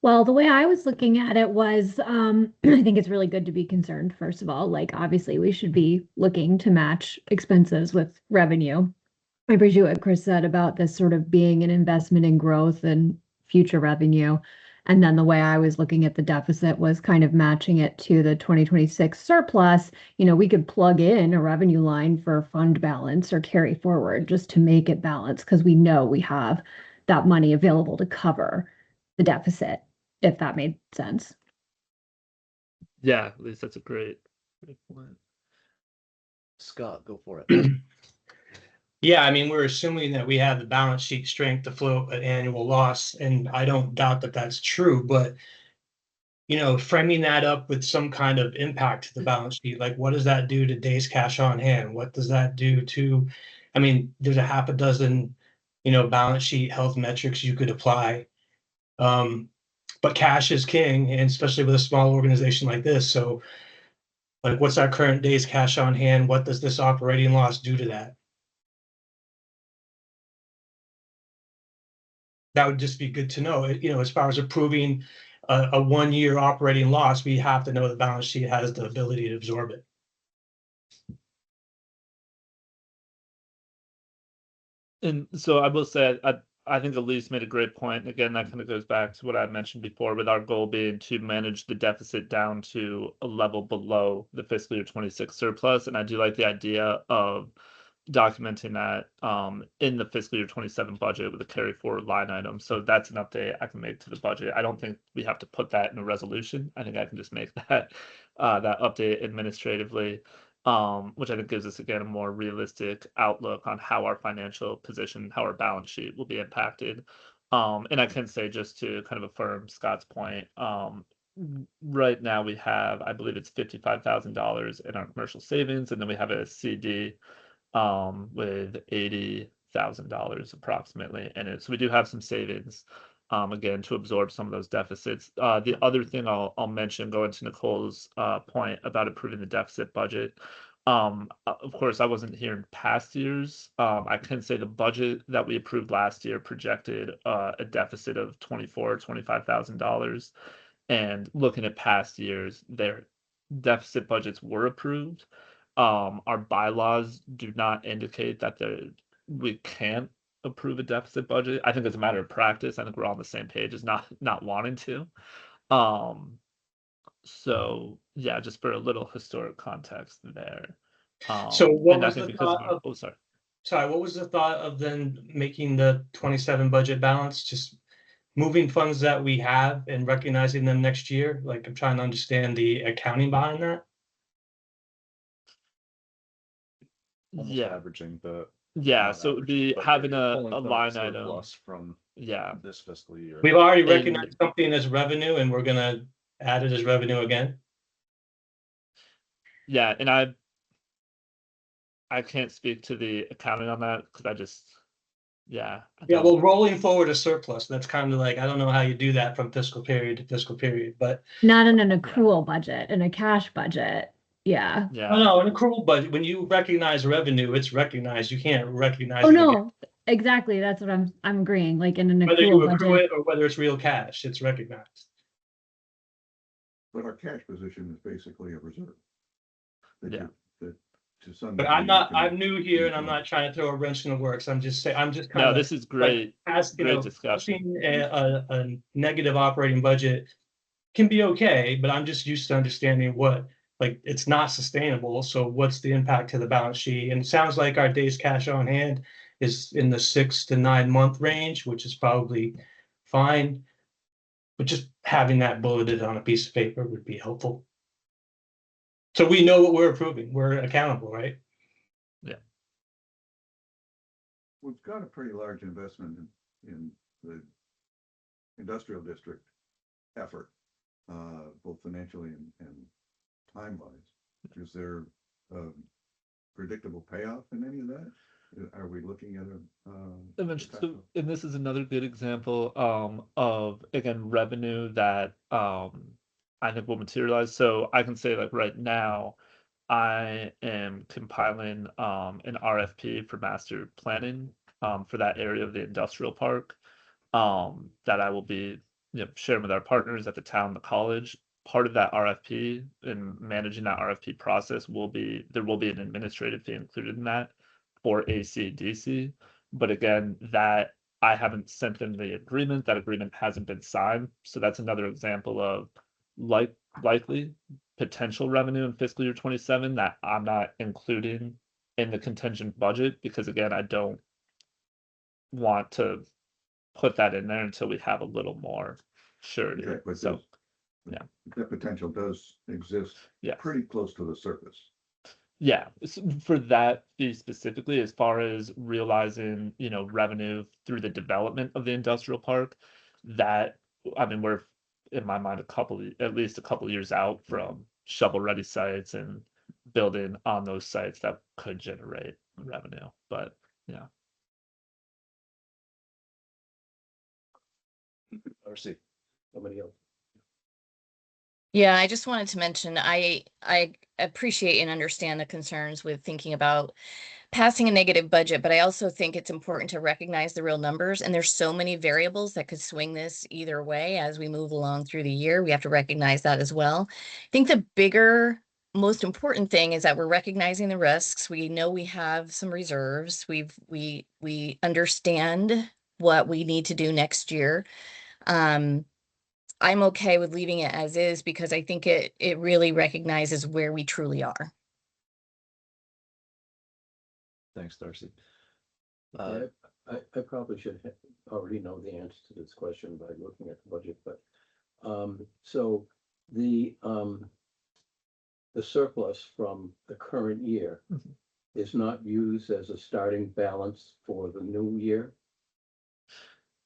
J: Well, the way I was looking at it was, I think it's really good to be concerned, first of all. Like, obviously, we should be looking to match expenses with revenue. I appreciate what Chris said about this sort of being an investment in growth and future revenue. And then the way I was looking at the deficit was kind of matching it to the 2026 surplus. You know, we could plug in a revenue line for fund balance or carry forward just to make it balanced, because we know we have that money available to cover the deficit, if that made sense.
D: Yeah, at least that's a great point.
C: Scott, go for it.
K: Yeah, I mean, we're assuming that we have the balance sheet strength to float an annual loss, and I don't doubt that that's true, but framing that up with some kind of impact to the balance sheet, like what does that do to days cash on hand? What does that do to, I mean, there's a half a dozen, balance sheet health metrics you could apply. But cash is king, and especially with a small organization like this. So like, what's our current days cash on hand? What does this operating loss do to that? That would just be good to know. As far as approving a 1-year operating loss, we have to know the balance sheet has the ability to absorb it.
D: And so I will say, I think Elise made a great point. Again, that kind of goes back to what I mentioned before, with our goal being to manage the deficit down to a level below the fiscal year 26 surplus. And I do like the idea of documenting that in the fiscal year 27 budget with a carry forward line item. So that's an update I can make to the budget. I don't think we have to put that in a resolution. I think I can just make that update administratively, which I think gives us, again, a more realistic outlook on how our financial position, how our balance sheet will be impacted. And I can say, just to kind of affirm Scott's point, right now we have, I believe it's $55,000 in our commercial savings, and then we have a CD with $80,000 approximately in it. So we do have some savings. again, to absorb some of those deficits. The other thing I'll mention, going to Nicole's point about approving the deficit budget. Of course, I wasn't here in past years. I can say the budget that we approved last year projected a deficit of $25,000. And looking at past years, their deficit budgets were approved. Our bylaws do not indicate that we can't approve a deficit budget. I think it's a matter of practice. I think we're all on the same page as not wanting to. So yeah, just for a little historic context there.
K: So what
D: and I
K: was
D: think
K: the
D: because of
K: thought
D: our,
K: of,
D: oh, sorry.
K: sorry, what was the thought of then making the 27 budget balance, just moving funds that we have and recognizing them next year? Like, I'm trying to understand the accounting behind that.
C: Almost
D: Yeah.
C: averaging the.
D: Yeah,
C: not
D: so it would
C: averaging,
D: be
C: but
D: having
C: you're
D: a
C: pulling from the
D: line item.
C: surplus from
D: Yeah.
C: this fiscal year.
K: We've already
D: And-
K: recognized something as revenue and we're gonna add it as revenue again.
D: Yeah, and I can't speak to the accounting on that because I
K: Yeah,
D: don't-
K: well, rolling forward a surplus, that's kind of like, I don't know how you do that from fiscal period to fiscal period, but
J: Not in an accrual budget, in a cash budget. Yeah.
D: yeah.
K: oh no, an accrual budget, when you recognize revenue, it's recognized. You can't recognize
J: Oh,
K: it again.
J: no, exactly. That's what I'm agreeing, like in an
K: Whether you
J: accrual
K: accrue
J: budget.
K: it or whether it's real cash, it's recognized.
B: But our cash position is basically a reserve. That
D: Yeah.
B: you- that to some
K: But I'm
B: degree you
K: not,
B: can
K: I'm new here and I'm
B: use
K: not trying to throw a wrench in the works. I'm just saying, I'm just kind
D: No,
K: of.
D: this is great.
K: Great
D: discussion.
K: A negative operating budget can be okay, but I'm just used to understanding what, like, it's not sustainable. So what's the impact to the balance sheet? And it sounds like our days cash on hand is in the 6 to 9 month range, which is probably fine. But just having that bulleted on a piece of paper would be helpful. So we know what we're approving. We're accountable, right?
B: We've got a pretty large investment in the industrial district effort, both financially and time-wise. Is there a predictable payoff in any of that? Are we looking at
D: So, and this is another good example of, again, revenue that I think will materialize. So I can say, like, right now, I am compiling an RFP for master planning for that area of the industrial park that I will be sharing with our partners at the town, the college. Part of that RFP and managing that RFP process there will be an administrative fee included in that for ACEDC. But again, that I haven't sent them the agreement. That agreement hasn't been signed. So that's another example of likely potential revenue in fiscal year 27 that I'm not including in the contingent budget because again, I don't want to put that in there until we have a little more surety.
B: Okay, but
D: So
B: that potential does exist
D: yeah.
B: pretty close to the surface.
D: Yeah, for that fee specifically, as far as realizing, revenue through the development of the industrial park, that, I mean, we're, in my mind, at least a couple years out from shovel-ready sites and building on those sites that could generate revenue, but, yeah.
C: RC.
A: Somebody else.
F: Yeah, I just wanted to mention, I appreciate and understand the concerns with thinking about passing a negative budget, but I also think it's important to recognize the real numbers. And there's so many variables that could swing this either way as we move along through the year. We have to recognize that as well. I think the bigger, most important thing is that we're recognizing the risks. We know we have some reserves. We understand what we need to do next year. I'm okay with leaving it as is because I think it really recognizes where we truly are.
C: Thanks, Darcy.
A: Yeah, I probably should already know the answer to this question by looking at the budget, but so the surplus from the current year is not used as a starting balance for the new year.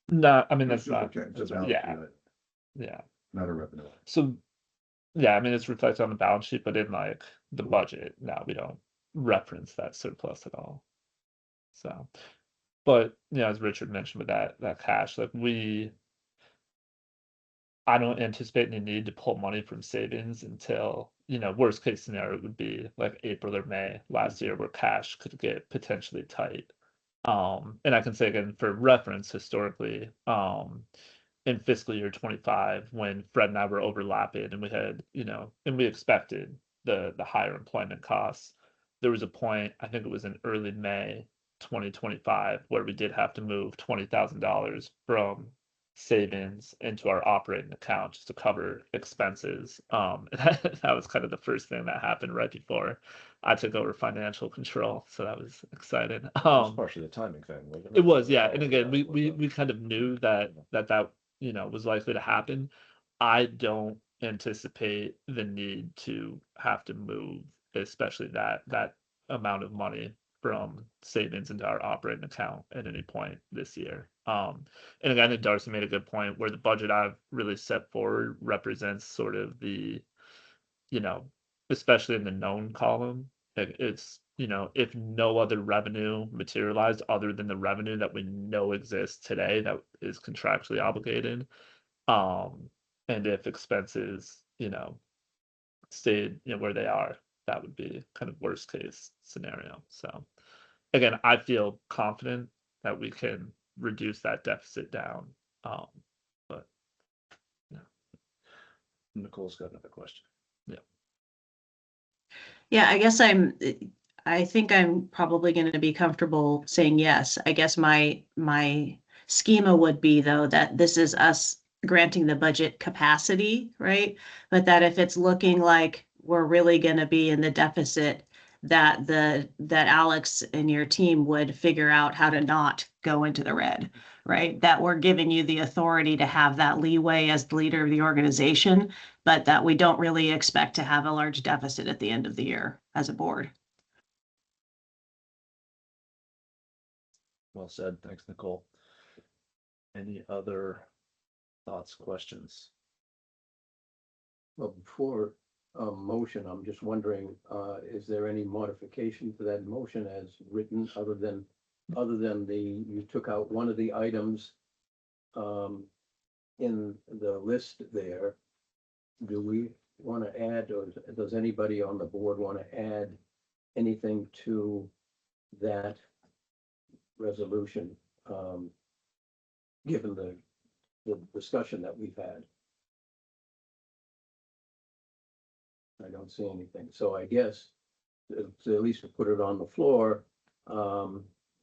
D: No, I mean, that's not,
B: It's a balance
D: yeah,
B: sheet,
D: yeah.
B: not a revenue.
D: So, yeah, I mean, it's reflected on the balance sheet, but in like the budget, no, we don't reference that surplus at all. So, but as Richard mentioned with that cash, like we I don't anticipate any need to pull money from savings until, worst case scenario would be like April or May last year where cash could get potentially tight. And I can say again for reference historically, in fiscal year 25 when Fred and I were overlapping and we had, and we expected the higher employment costs. There was a point, I think it was in early May 2025, where we did have to move $20,000 from savings into our operating account just to cover expenses. That was kind of the first thing that happened right before I took over financial control. So that was exciting.
C: It was partially the timing thing, wasn't
D: It was, yeah.
C: Oh,
D: And again,
C: yeah,
D: we kind of knew that was likely to happen. I don't anticipate the need to have to move, especially that amount of money from savings into our operating account at any point this year. And again, I think Darcy made a good point where the budget I've really set forward represents sort of the, you know, especially in the known column, it's, if no other revenue materialized other than the revenue that we know exists today that is contractually obligated, and if expenses, stayed, where they are, that would be kind of worst case scenario. So again, I feel confident that we can reduce that deficit down. But yeah.
C: Nicole's got another question.
H: Yeah, I think I'm probably going to be comfortable saying yes. I guess my schema would be though that this is us granting the budget capacity, right? But that if it's looking like we're really going to be in the deficit, that Alex and your team would figure out how to not go into the red, right? That we're giving you the authority to have that leeway as the leader of the organization, but that we don't really expect to have a large deficit at the end of the year as a board.
C: Well said. Thanks, Nicole. Any other thoughts, questions?
A: Well, before a motion, I'm just wondering, is there any modification to that motion as written other than you took out one of the items in the list there? Do we want to add, or does anybody on the board want to add anything to that resolution, given the discussion that we've had? I don't see anything, so I guess to at least put it on the floor,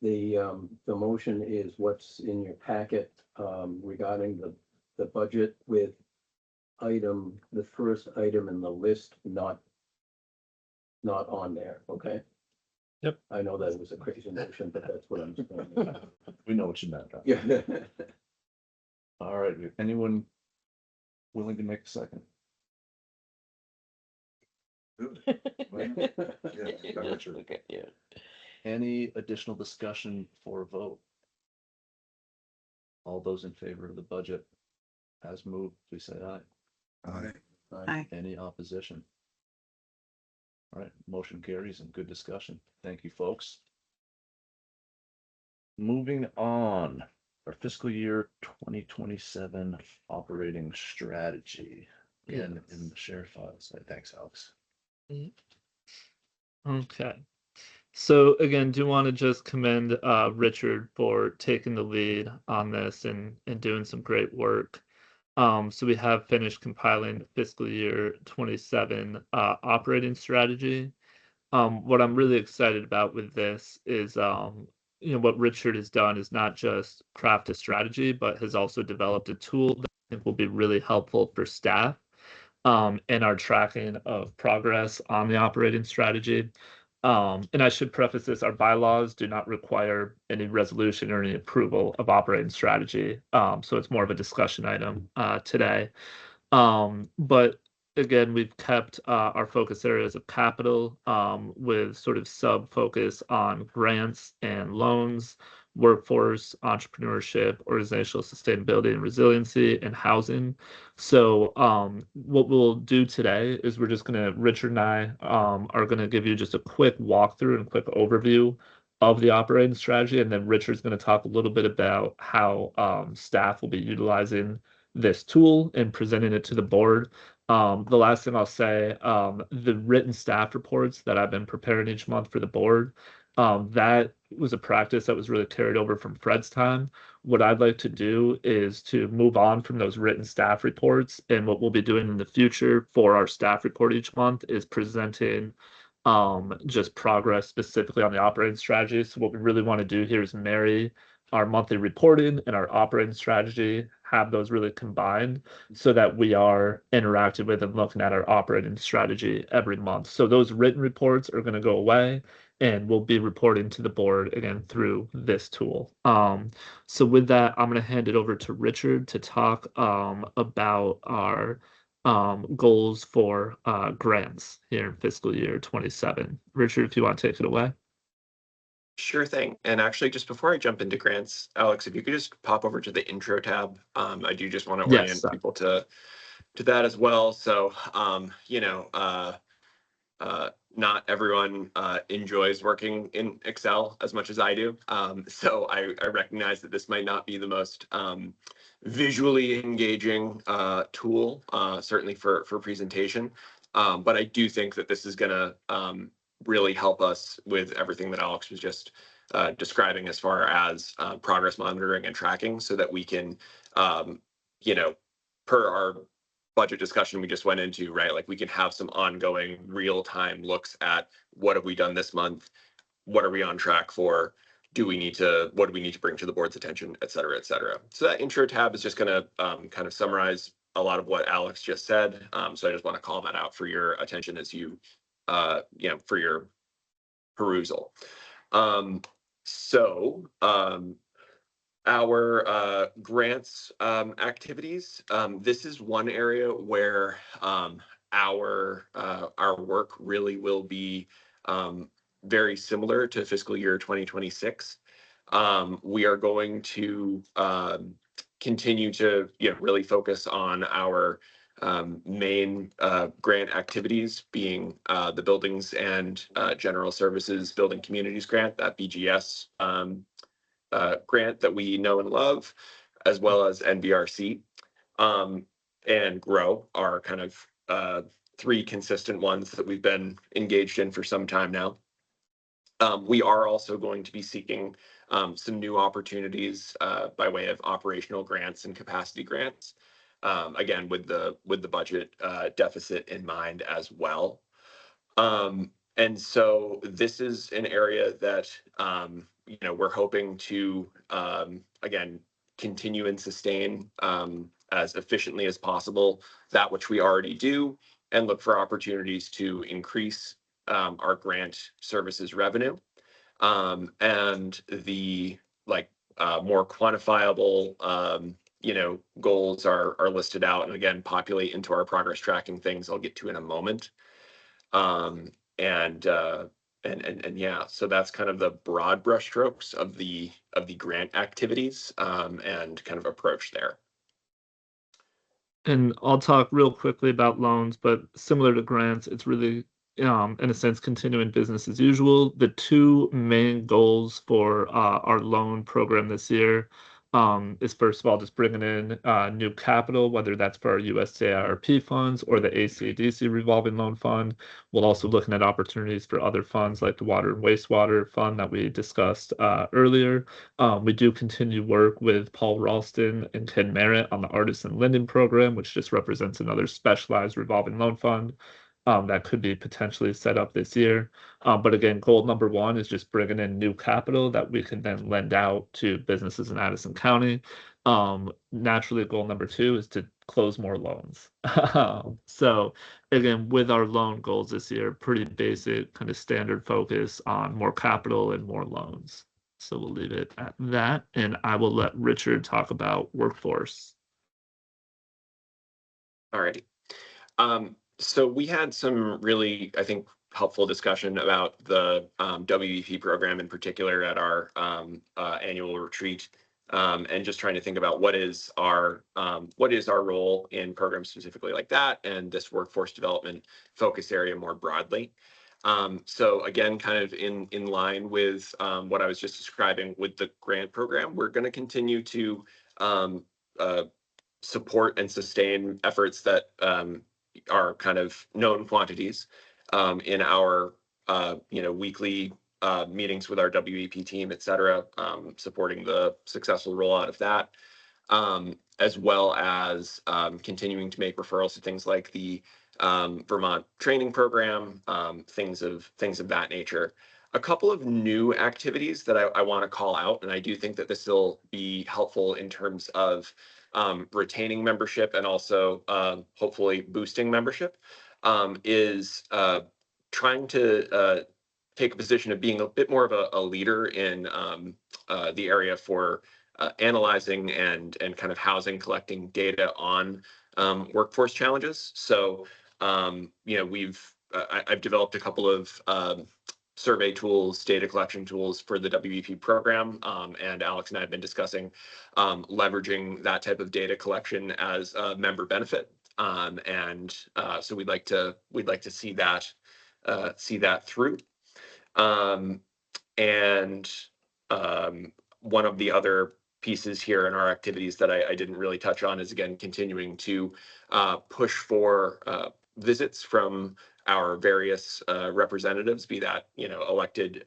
A: the motion is what's in your packet regarding the budget with the first item in the list not on there, okay?
D: Yep.
A: I know that was a crazy motion, but that's what I'm saying.
C: We know what you meant.
A: Yeah.
C: All right, anyone willing to make a second?
I: Look at you.
C: Any additional discussion for a vote? All those in favor of the budget as moved, please say aye.
H: Aye.
C: Any opposition? All right, motion carries and good discussion. Thank you, folks. Moving on, our fiscal year 2027 operating strategy. Again, in the share files. Thanks, Alex.
D: Okay. So again, do want to just commend Richard for taking the lead on this and doing some great work. So we have finished compiling the fiscal year 27 operating strategy. What I'm really excited about with this is what Richard has done is not just craft a strategy, but has also developed a tool that I think will be really helpful for staff in our tracking of progress on the operating strategy. And I should preface this, our bylaws do not require any resolution or any approval of operating strategy. So it's more of a discussion item today. But again, we've kept our focus areas of capital with sort of sub-focus on grants and loans, workforce, entrepreneurship, organizational sustainability and resiliency, and housing. So what we'll do today is Richard and I are gonna give you just a quick walkthrough and quick overview of the operating strategy, and then Richard's gonna talk a little bit about how staff will be utilizing this tool and presenting it to the board. The last thing I'll say, the written staff reports that I've been preparing each month for the board, that was a practice that was really carried over from Fred's time. What I'd like to do is to move on from those written staff reports, and what we'll be doing in the future for our staff report each month is presenting just progress specifically on the operating strategy. So what we really want to do here is marry our monthly reporting and our operating strategy, have those really combined so that we are interacting with and looking at our operating strategy every month. So those written reports are going to go away, and we'll be reporting to the board again through this tool. So with that, I'm going to hand it over to Richard to talk about our goals for grants here in fiscal year 27. Richard, if you want to take it away.
L: Sure thing. And actually, just before I jump into grants, Alex, if you could just pop over to the intro tab. I do just want to orient people to that as well. So, not everyone enjoys working in Excel as much as I do. So I recognize that this might not be the most visually engaging tool, certainly for presentation. But I do think that this is going to really help us with everything that Alex was just describing as far as progress monitoring and tracking, so that we can, per our budget discussion we just went into, right? Like we can have some ongoing real-time looks at what have we done this month? What are we on track for? What do we need to bring to the board's attention, et cetera, et cetera. So that intro tab is just going to kind of summarize a lot of what Alex just said. So I just want to call that out for your attention as you, for your perusal. Our grants activities. This is one area where our work really will be very similar to fiscal year 2026. We are going to continue to really focus on our main grant activities, being the Buildings and General Services Building Communities Grant, that BGS grant that we know and love, as well as NBRC, and GROW are kind of three consistent ones that we've been engaged in for some time now. We are also going to be seeking some new opportunities by way of operational grants and capacity grants, again with the budget deficit in mind as well. And so this is an area that we're hoping to again continue and sustain as efficiently as possible that which we already do, and look for opportunities to increase our grant services revenue. And the more quantifiable goals are listed out, and again populate into our progress tracking things I'll get to in a moment. And yeah, so that's kind of the broad brushstrokes of the grant activities and kind of approach there.
D: And I'll talk real quickly about loans, but similar to grants, it's really, in a sense, continuing business as usual. The two main goals for our loan program this year is, first of all, just bringing in new capital, whether that's for our USAIRP funds or the ACEDC revolving loan fund. We're also looking at opportunities for other funds like the water and wastewater fund that we discussed earlier. We do continue work with Paul Ralston and Ken Merritt on the Artisan Lending Program, which just represents another specialized revolving loan fund that could be potentially set up this year. But again, goal number one is just bringing in new capital that we can then lend out to businesses in Addison County. Naturally, goal number two is to close more loans. So again, with our loan goals this year, pretty basic, kind of standard focus on more capital and more loans. So we'll leave it at that, and I will let Richard talk about workforce.
L: All righty. So we had some really, I think, helpful discussion about the WEP program in particular at our annual retreat, and just trying to think about what is our role in programs specifically like that, and this workforce development focus area more broadly. So again, kind of in line with what I was just describing with the grant program, we're going to continue to support and sustain efforts that are kind of known quantities in our weekly meetings with our WEP team, et cetera, supporting the successful rollout of that, as well as continuing to make referrals to things like the Vermont training program, things of that nature. A couple of new activities that I want to call out, and I do think that this will be helpful in terms of retaining membership and also hopefully boosting membership, is trying to take a position of being a bit more of a leader in the area for analyzing and kind of housing, collecting data on workforce challenges. So, I've developed a couple of survey tools, data collection tools for the WEP program, and Alex and I have been discussing leveraging that type of data collection as a member benefit, so we'd like to see that through. One of the other pieces here in our activities that I didn't really touch on is, again, continuing to push for visits from our various representatives, be that elected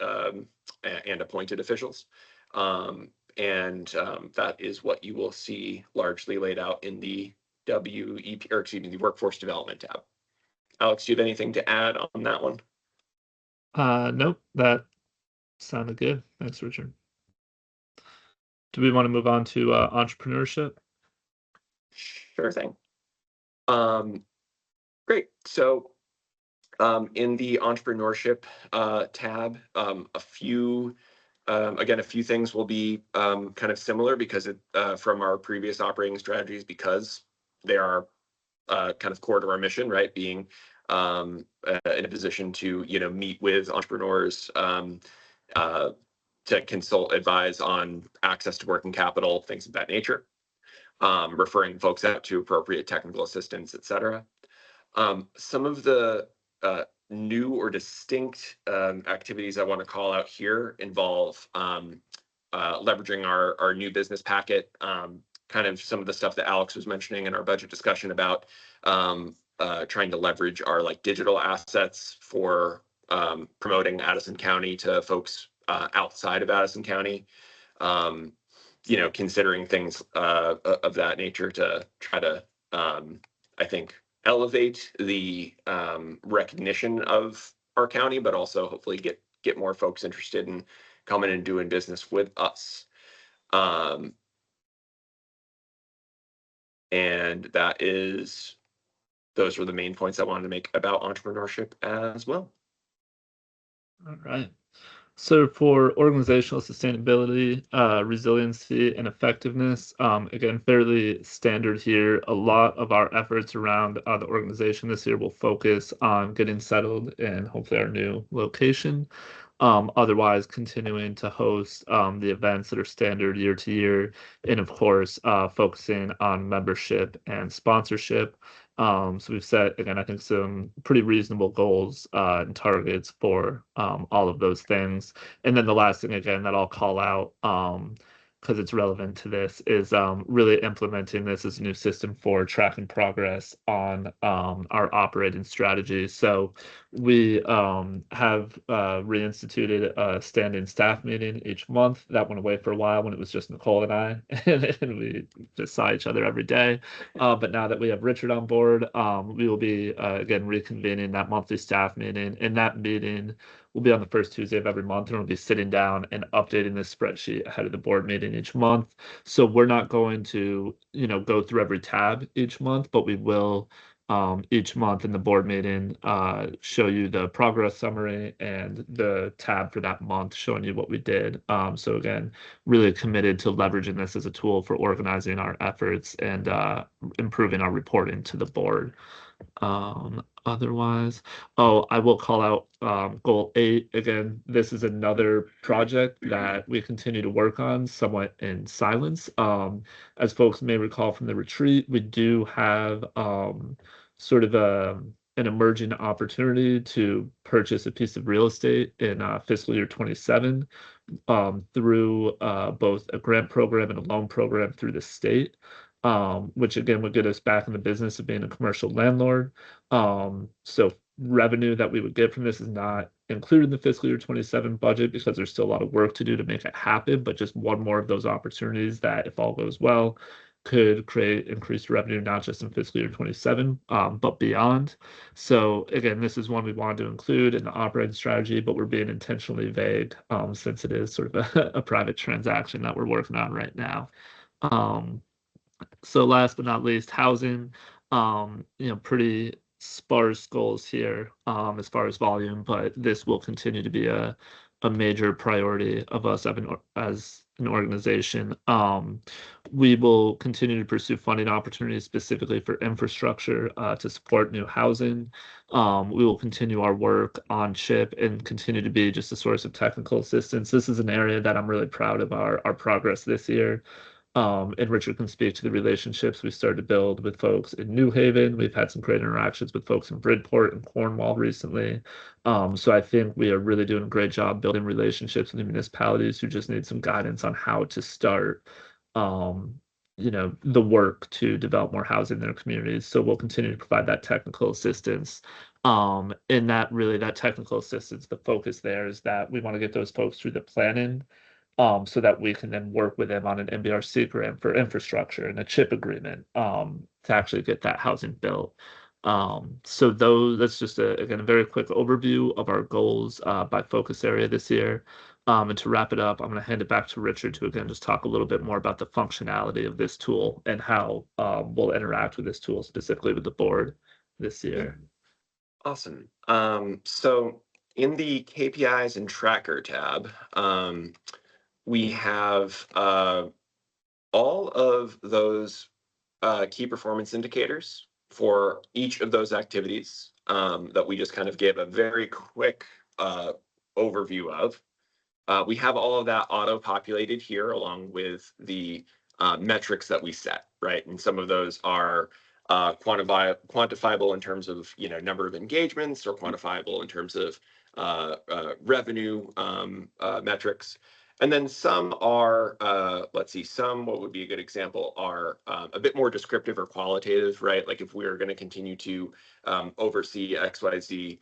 L: and appointed officials, that is what you will see largely laid out in the the workforce development tab. Alex, do you have anything to add on that one?
D: Nope, that sounded good. Thanks, Richard. Do we want to move on to entrepreneurship?
L: Sure thing. Great. So in the entrepreneurship tab, a few things will be kind of similar because from our previous operating strategies, because they are kind of core to our mission, right? Being in a position to meet with entrepreneurs, to consult, advise on access to working capital, things of that nature, referring folks out to appropriate technical assistance, et cetera. Some of the new or distinct activities I want to call out here involve leveraging our new business packet, kind of some of the stuff that Alex was mentioning in our budget discussion about trying to leverage our digital assets for promoting Addison County to folks outside of Addison County, considering things of that nature to try to, I think, elevate the recognition of our county, but also hopefully get more folks interested in coming and doing business with us. And those were the main points I wanted to make about entrepreneurship as well.
D: All right. So for organizational sustainability, resiliency, and effectiveness, again, fairly standard here. A lot of our efforts around the organization this year will focus on getting settled in hopefully our new location. Otherwise, continuing to host the events that are standard year to year, and of course, focusing on membership and sponsorship. So we've set, again, I think some pretty reasonable goals and targets for all of those things. And then the last thing, again, that I'll call out, because it's relevant to this, is really implementing this as a new system for tracking progress on our operating strategy. So we have reinstituted a standing staff meeting each month. That went away for a while when it was just Nicole and I, and we just saw each other every day. But now that we have Richard on board, we will be, again, reconvening that monthly staff meeting. And that meeting will be on the first Tuesday of every month, and we'll be sitting down and updating this spreadsheet ahead of the board meeting each month. So we're not going to, go through every tab each month, but we will each month in the board meeting show you the progress summary and the tab for that month showing you what we did. So again, really committed to leveraging this as a tool for organizing our efforts and improving our reporting to the board. Otherwise, I will call out goal 8. Again, this is another project that we continue to work on somewhat in silence. As folks may recall from the retreat, we do have sort of an emerging opportunity to purchase a piece of real estate in fiscal year 27 through both a grant program and a loan program through the state. which again would get us back in the business of being a commercial landlord. So revenue that we would get from this is not included in the fiscal year 27 budget because there's still a lot of work to do to make it happen, but just one more of those opportunities that, if all goes well, could create increased revenue, not just in fiscal year 27, but beyond. So again, this is one we wanted to include in the operating strategy, but we're being intentionally vague, since it is sort of a private transaction that we're working on right now. So last but not least, housing, pretty sparse goals here, as far as volume, but this will continue to be a major priority of us as an organization. We will continue to pursue funding opportunities specifically for infrastructure, to support new housing. We will continue our work on CHIP and continue to be just a source of technical assistance. This is an area that I'm really proud of our progress this year. And Richard can speak to the relationships we started to build with folks in New Haven. We've had some great interactions with folks in Bridport and Cornwall recently. So I think we are really doing a great job building relationships with the municipalities who just need some guidance on how to start, the work to develop more housing in their communities. So we'll continue to provide that technical assistance. And that technical assistance, the focus there is that we want to get those folks through the planning, so that we can then work with them on an MBRC grant for infrastructure and a CHIP agreement, to actually get that housing built. So that's just again, a very quick overview of our goals, by focus area this year. And to wrap it up, I'm going to hand it back to Richard to again just talk a little bit more about the functionality of this tool and how we'll interact with this tool specifically with the board this year.
L: Awesome. So in the KPIs and tracker tab, we have all of those key performance indicators for each of those activities, that we just kind of gave a very quick overview of. We have all of that auto-populated here along with the metrics that we set, right? And some of those are quantifiable in terms of number of engagements, or quantifiable in terms of revenue metrics. And then some are, what would be a good example are a bit more descriptive or qualitative, right? Like if we're going to continue to oversee XYZ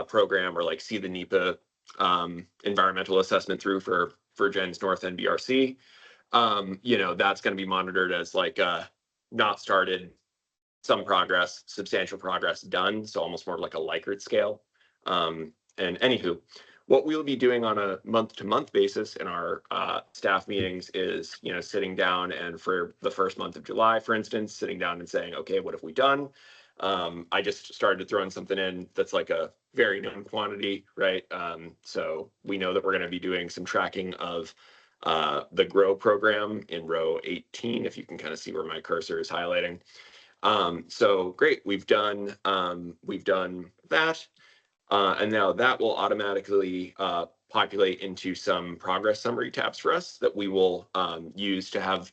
L: program, or like see the NEPA environmental assessment through for Jen's North NBRC, that's going to be monitored as like not started, some progress, substantial progress done. So almost more like a Likert scale. And anywho, what we'll be doing on a month-to-month basis in our staff meetings is, sitting down and for the first month of July, for instance, sitting down and saying, okay, what have we done? I just started throwing something in that's like a very known quantity, right? So we know that we're going to be doing some tracking of the GROW program in row 18, if you can kind of see where my cursor is highlighting. So great, we've done that. And now that will automatically populate into some progress summary tabs for us that we will use to have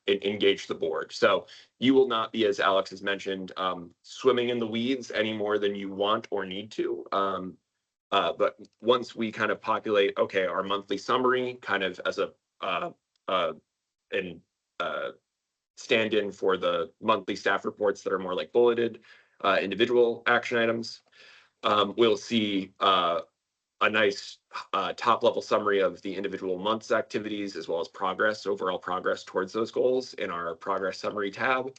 L: engage the board. So you will not be, as Alex has mentioned, swimming in the weeds any more than you want or need to. But once we kind of populate, okay, our monthly summary kind of as a stand-in for the monthly staff reports that are more like bulleted individual action items. We'll see a nice top-level summary of the individual month's activities, as well as overall progress towards those goals in our progress summary tab.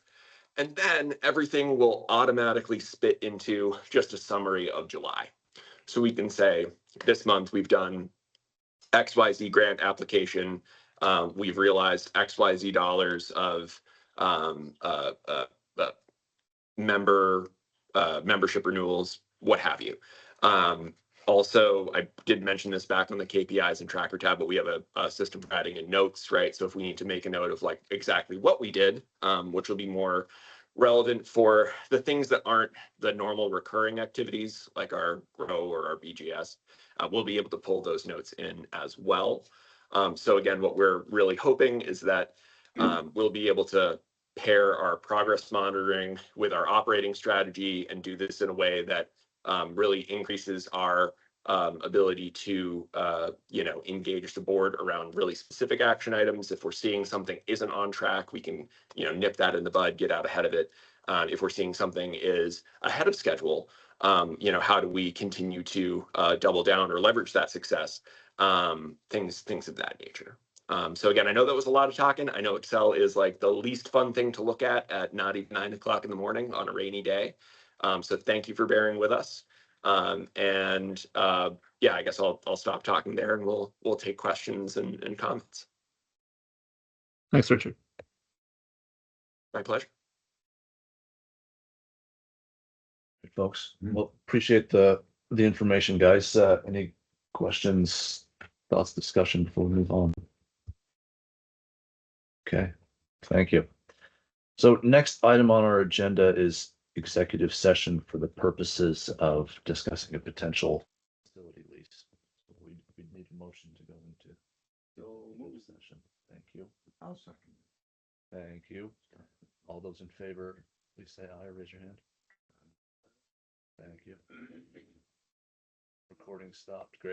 L: And then everything will automatically spit into just a summary of July. So we can say, this month we've done XYZ grant application. We've realized XYZ dollars of membership renewals, what have you. Also, I did mention this back on the KPIs and tracker tab, but we have a system for adding in notes, right? So if we need to make a note of like exactly what we did, which will be more relevant for the things that aren't the normal recurring activities, like our GROW or our BGS, we'll be able to pull those notes in as well. So again, what we're really hoping is that we'll be able to pair our progress monitoring with our operating strategy and do this in a way that really increases our ability to, engage the board around really specific action items. If we're seeing something isn't on track, we can, nip that in the bud, get out ahead of it. If we're seeing something is ahead of schedule, how do we continue to double down or leverage that success? Things of that nature. So again, I know that was a lot of talking. I know Excel is like the least fun thing to look at not even 9 o'clock in the morning on a rainy day. So thank you for bearing with us. Yeah, I guess I'll stop talking there and we'll take questions and comments.
D: Thanks, Richard.
L: My pleasure.
C: Folks, well, appreciate the information, guys. Any questions, thoughts, discussion before we move on? Okay, thank you. So next item on our agenda is executive session for the purposes of discussing a potential facility lease. We need a motion to go into executive session. Thank you.
B: I'll second.
C: Thank you. All those in favor, please say aye or raise your hand. Thank you. Recording stopped. Great.